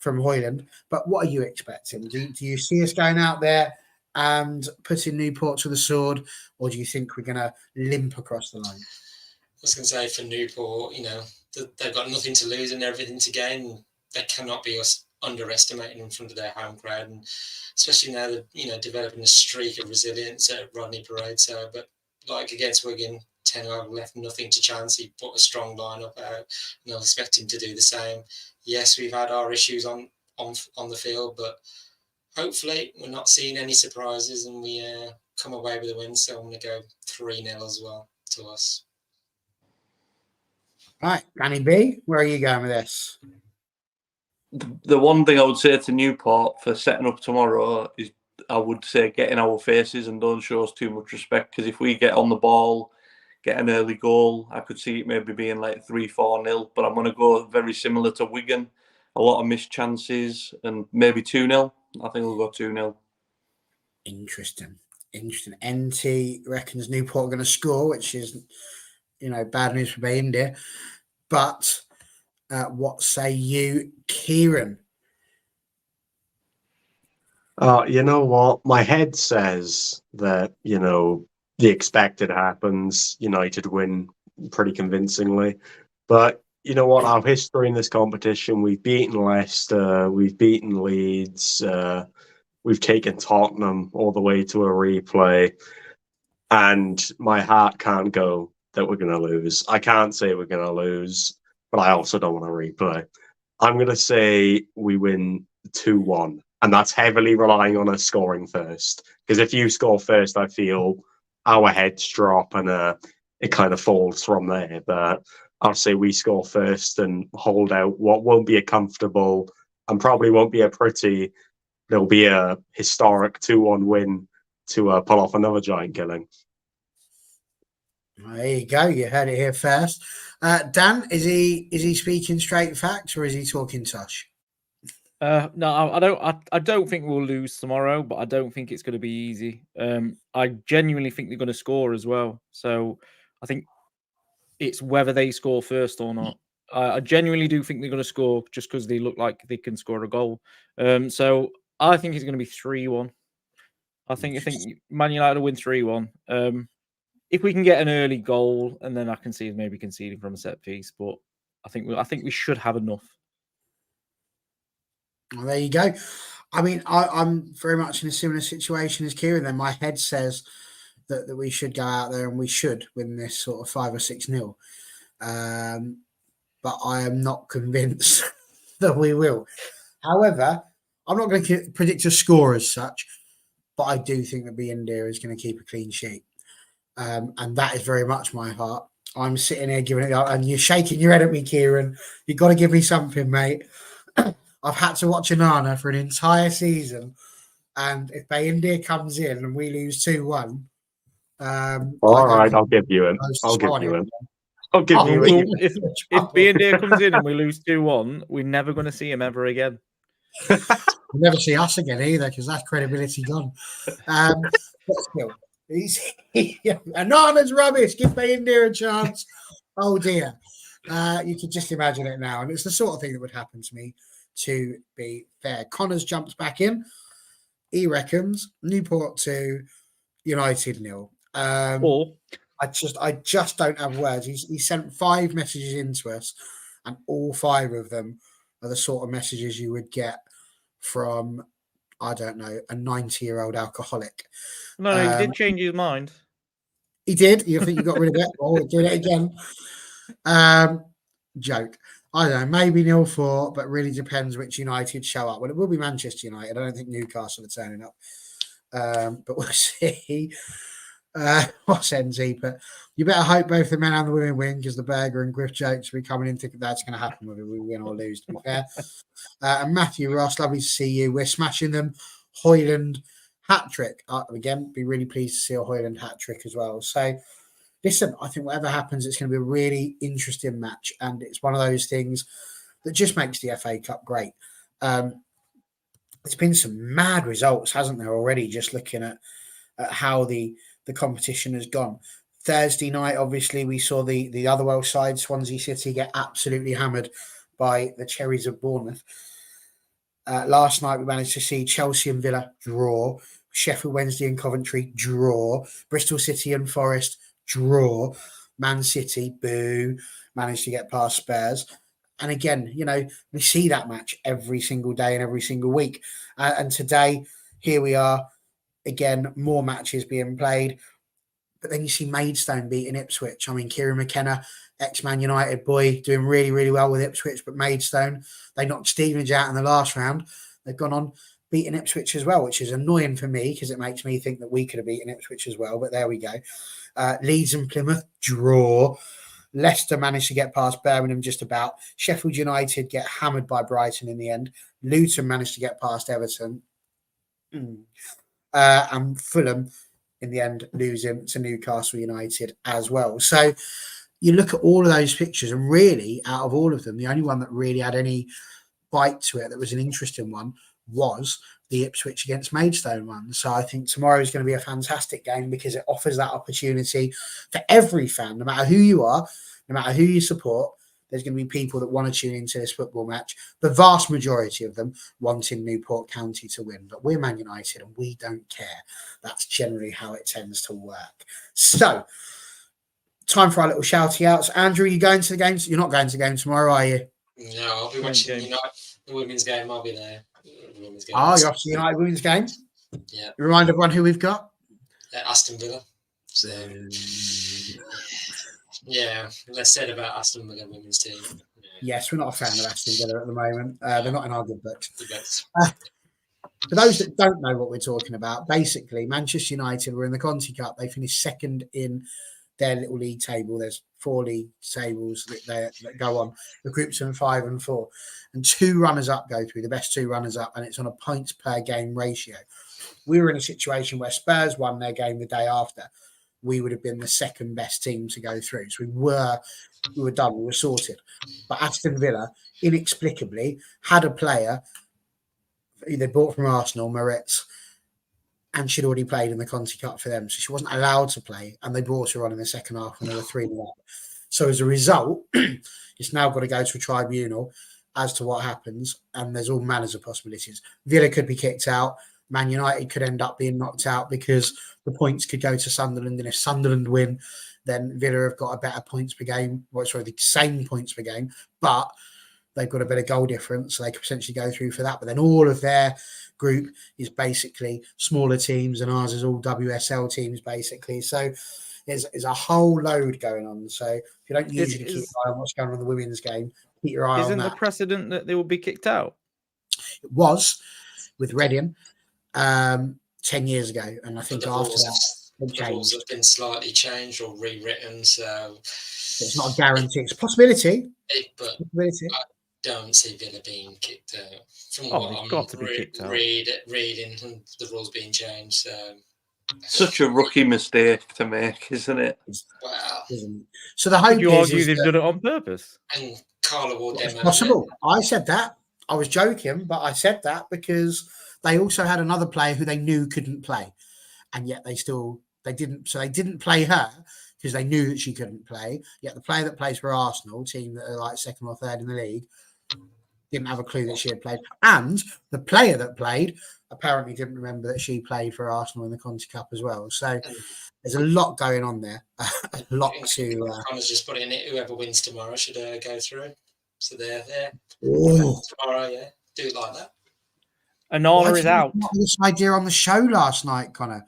Hoyland. But what are you expecting? Do you see us going out there and putting Newport to the sword, or do you think we're going to limp across the line? I was going to say for Newport, they've got nothing to lose and everything to gain. They cannot be underestimated in front of their home crowd, and especially now they're developing a streak of resilience at Rodney Parade. So, but like against Wigan, Ten Hag left nothing to chance. He put a strong lineup out, and I'll expect him to do the same. Yes, we've had our issues on the field, but hopefully we're not seeing any surprises and we come away with a win. So I'm going to go 3-0 as well to us. Right, Danny B, where are you going with this? The one thing I would say to Newport for setting up tomorrow is I would say get in our faces and don't show us too much respect, because if we get on the ball, get an early goal, I could see it maybe being like 3-4-0, but I'm going to go very similar to Wigan. A lot of missed chances and maybe 2-0. I think we'll go 2-0. Interesting. NT reckons Newport are going to score, which is, bad news for Bay India. But what say you, Kieran? You know what? My head says that, the expected happens. United win pretty convincingly. But you know what? Our history in this competition, we've beaten Leicester, we've beaten Leeds, we've taken Tottenham all the way to a replay. And my heart can't go that we're going to lose. I can't say we're going to lose, but I also don't want to replay. I'm going to say we win 2-1, and that's heavily relying on us scoring first. Because if you score first, I feel our heads drop and it kind of falls from there. But I'll say we score first and hold out what won't be a comfortable and probably won't be a pretty, there'll be a historic 2-1 win to pull off another giant killing. There you go. You heard it here first. Dan, is he speaking straight facts or is he talking tosh? No, I don't think we'll lose tomorrow, but I don't think it's going to be easy. I genuinely think they're going to score as well. So I think it's whether they score first or not. I genuinely do think they're going to score just because they look like they can score a goal. So I think it's going to be 3-1. I think Man United will win 3-1. If we can get an early goal, and then I can see maybe conceding from a set piece, but I think we should have enough. Well, there you go. I mean, I'm very much in a similar situation as Kieran. Then my head says that we should go out there and we should win this sort of 5 or 6-0. But I am not convinced that we will. However, I'm not going to predict a score as such, but I do think that India is going to keep a clean sheet. And that is very much my heart. I'm sitting here giving it up, and you're shaking your head at me, Kieran. You've got to give me something, mate. I've had to watch Anana for an entire season, and if India comes in and we lose 2-1, all right, I'll give you him. I'll give you him. If India comes in and we lose 2-1, we're never going to see him ever again. We'll never see us again either, because that's credibility gone. But still, Anana's rubbish. Give India a chance. Oh dear. You could just imagine it now, and it's the sort of thing that would happen to me. To be fair, Connor's jumped back in. He reckons Newport 2, United 0. I just don't have words. He sent 5 messages in to us, and all 5 of them are the sort of messages you would get from, I don't know, a 90-year-old alcoholic. No, he did change his mind. He did? You think you got rid of it? Oh, doing it again. Joke. I don't know, maybe 0-4, but really depends which United show up. Well, it will be Manchester United. I don't think Newcastle are turning up. But we'll see. What's NZ? But you better hope both the men and the women win, because the Berger and Griff jokes will be coming in. Think that's going to happen whether we win or lose, to be fair. And Matthew Ross, lovely to see you. We're smashing them. Hoyland hat-trick. Again, be really pleased to see a Hoyland hat-trick as well. So, listen, I think whatever happens, it's going to be a really interesting match. And it's one of those things that just makes the FA Cup great. There's been some mad results, hasn't there, already, just looking at how the competition has gone. Thursday night, obviously, we saw the other Welsh side, Swansea City, get absolutely hammered by the Cherries of Bournemouth. Last night, we managed to see Chelsea and Villa draw, Sheffield Wednesday and Coventry draw, Bristol City and Forest draw, Man City, boo, managed to get past Spurs. And again, we see that match every single day and every single week. And today, here we are, again, more matches being played. But then you see Maidstone beating Ipswich. I mean, Kieran McKenna, ex-Man United boy, doing really, really well with Ipswich. But Maidstone, they knocked Stevenage out in the last round. They've gone on beating Ipswich as well, which is annoying for me because it makes me think that we could have beaten Ipswich as well. But there we go. Leeds and Plymouth, draw. Leicester managed to get past Birmingham just about. Sheffield United get hammered by Brighton in the end. Luton managed to get past Everton. And Fulham, in the end, losing to Newcastle United as well. So you look at all of those pictures, and really, out of all of them, the only one that really had any bite to it that was an interesting one was the Ipswich against Maidstone one. So I think tomorrow is going to be a fantastic game because it offers that opportunity for every fan, no matter who you are, no matter who you support. There's going to be people that want to tune into this football match. The vast majority of them wanting Newport County to win. But we're Man United and we don't care. That's generally how it tends to work. So, time for our little shouty outs. Andrew, are you going to the games? You're not going to the game tomorrow, are you? No, I'll be watching the women's game. I'll be there. Oh, you're off to the United women's game? Yeah. Remind everyone who we've got? Aston Villa. So, yeah, less said about Aston Villa women's team. Yeah. Yes, we're not a fan of Aston Villa at the moment. They're not in our good books. For those that don't know what we're talking about, basically, Manchester United were in the Conti Cup. They finished second in their little league table. There's 4 league tables that go on. The groups of 5 and 4, and 2 runners-up go through. The best 2 runners-up, and it's on a points per game ratio. We were in a situation where Spurs won their game the day after. We would have been the second best team to go through. So we were done. We were sorted. But Aston Villa inexplicably had a player they bought from Arsenal, Moretz, and she'd already played in the Conti Cup for them. So she wasn't allowed to play, and they brought her on in the second half when they were 3-0 up. So as a result, it's now got to go to a tribunal as to what happens, and there's all manners of possibilities. Villa could be kicked out. Man United could end up being knocked out because the points could go to Sunderland, and if Sunderland win, then Villa have got a better points per game. Well, sorry, the same points per game, but they've got a better goal difference, so they could potentially go through for that. But then all of their group is basically smaller teams, and ours is all WSL teams, basically. So there's a whole load going on. So if you don't usually keep an eye on what's going on in the women's game, keep your eye on that. Isn't the precedent that they will be kicked out? It was with Reading 10 years ago, and I think after that, the rules have been slightly changed or rewritten, so it's not a guarantee. It's a possibility. But I don't see Villa being kicked out. From what I'm reading, the rules being changed. So such a rookie mistake to make, isn't it? Wow. So the hope Could you argue they've done it on purpose? And Carla Ward, it's possible. I said that. I was joking, but I said that because they also had another player who they knew couldn't play, and yet they didn't. So they didn't play her because they knew that she couldn't play. Yet the player that plays for Arsenal, team that are like 2nd or 3rd in the league, didn't have a clue that she had played. And the player that played apparently didn't remember that she played for Arsenal in the Conti Cup as well. So there's a lot going on there. A lot to. Connor's just put in it. Whoever wins tomorrow should go through. So they're there tomorrow. Yeah, do it like that. Anala is out. This idea on the show last night, Connor.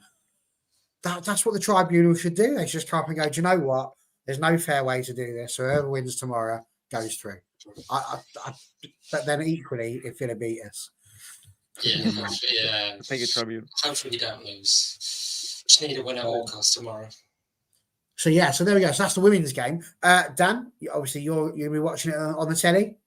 That's what the tribunal should do. They should just come up and go, do you know what? There's no fair way to do this. So whoever wins tomorrow goes through. But then equally, if Villa beat us. Yeah. Take a tribunal. Hopefully we don't lose. Just need a win at all costs tomorrow. So there we go. So that's the women's game. Dan, obviously you'll be watching it on the telly.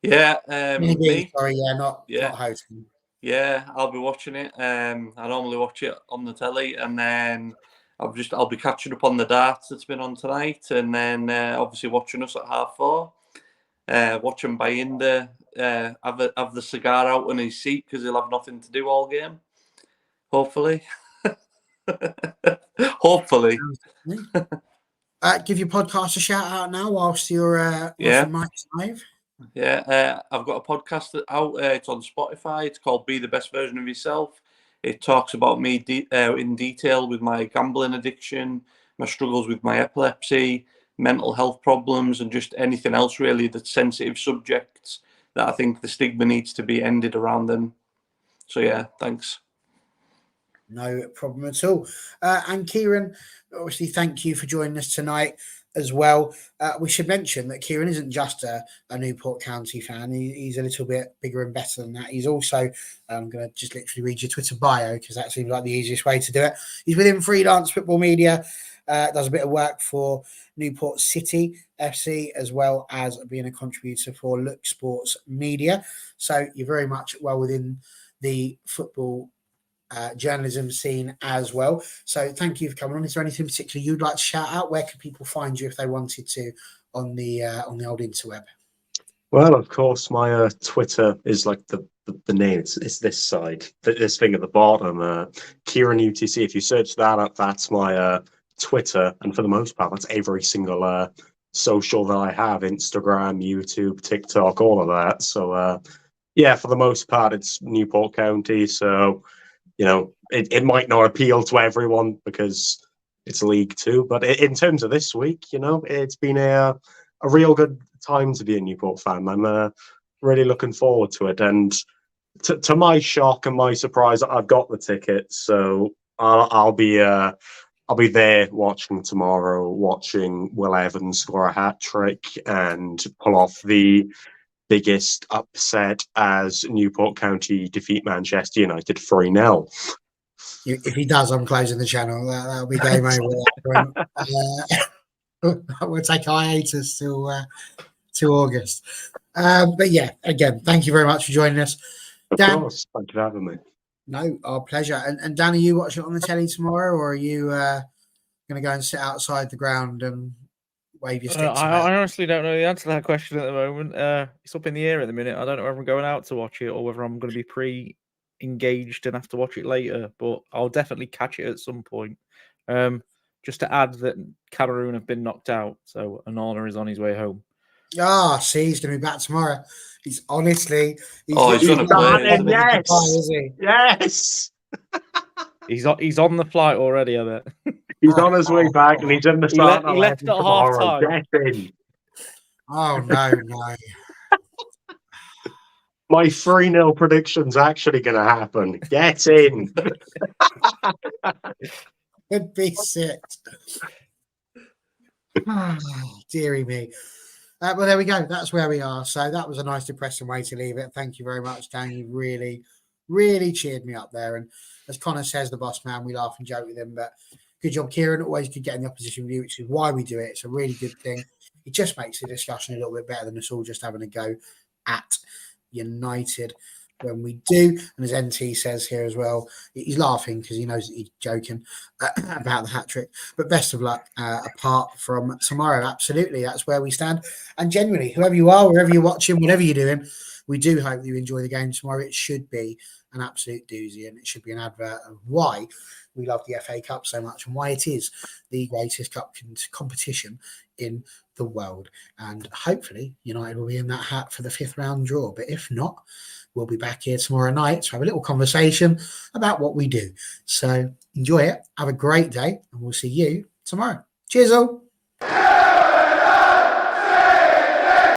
Yeah. Not hosting. Yeah, I'll be watching it. I normally watch it on the telly, and then I'll be catching up on the darts that's been on tonight, and then obviously watching us at 4:30. Watching Bayinda have the cigar out in his seat because he'll have nothing to do all game. Hopefully. Hopefully. Give your podcast a shout out now whilst your mic's live. Yeah, I've got a podcast out. It's on Spotify. It's called Be the Best Version of Yourself. It talks about me in detail with my gambling addiction, my struggles with my epilepsy, mental health problems, and just anything else really that's sensitive subjects that I think the stigma needs to be ended around them. So yeah, thanks. No problem at all. And Kieran, obviously, thank you for joining us tonight as well. We should mention that Kieran isn't just a Newport County fan. He's a little bit bigger and better than that. He's also, I'm going to just literally read your Twitter bio because that seems like the easiest way to do it. He's within freelance football media, does a bit of work for Newport City FC, as well as being a contributor for Look Sports Media. So you're very much well within the football journalism scene as well. So thank you for coming on. Is there anything particular you'd like to shout out? Where can people find you if they wanted to on the old interweb? Well, of course, my Twitter is like the name. It's this side, this thing at the bottom. Kieran UTC. If you search that up, that's my Twitter, and for the most part, that's every single social that I have: Instagram, YouTube, TikTok, all of that. So yeah, for the most part, it's Newport County. So it might not appeal to everyone because it's League Two, but in terms of this week, it's been a real good time to be a Newport fan. I'm really looking forward to it, and to my shock and my surprise, I've got the ticket, so I'll be there watching tomorrow, watching Will Evans score a hat trick and pull off the biggest upset as Newport County defeat Manchester United 3-0. If he does, I'm closing the channel. That'll be game over at that point. We'll take a hiatus till August. But yeah, again, thank you very much for joining us. Of Dan, course. Thank you for having me. No, our pleasure. And Dan, are you watching it on the telly tomorrow, or are you going to go and sit outside the ground and wave your sticks? I honestly don't know the answer to that question at the moment. It's up in the air at the minute. I don't know whether I'm going out to watch it or whether I'm going to be pre-engaged and have to watch it later. But I'll definitely catch it at some point. Just to add that Cameroon have been knocked out, so Onana is on his way home. See, he's going to be back tomorrow. He's honestly. He's going to play. Yes. He's on the flight already, I bet. He's on his way back, and he's in the start. He left at half time. Get in. Oh no! My 3-0 prediction's actually going to happen. Get in. Could be sick. Deary me. Well, there we go. That's where we are. So that was a nice, depressing way to leave it. Thank you very much, Dan. You really, really cheered me up there. And as Connor says, the boss man, we laugh and joke with him. But good job, Kieran. Always good getting the opposition view, which is why we do it. It's a really good thing. It just makes the discussion a little bit better than us all just having a go at United when we do. And as NT says here as well, he's laughing because he knows that he's joking about the hat-trick. But best of luck apart from tomorrow. Absolutely, that's where we stand. And genuinely, whoever you are, wherever you're watching, whatever you're doing, we do hope that you enjoy the game tomorrow. It should be an absolute doozy, and it should be an advert of why we love the FA Cup so much and why it is the greatest cup competition in the world. And hopefully United will be in that hat for the 5th round draw. But if not, we'll be back here tomorrow night to have a little conversation about what we do. So enjoy it. Have a great day, and we'll see you tomorrow. Cheers all.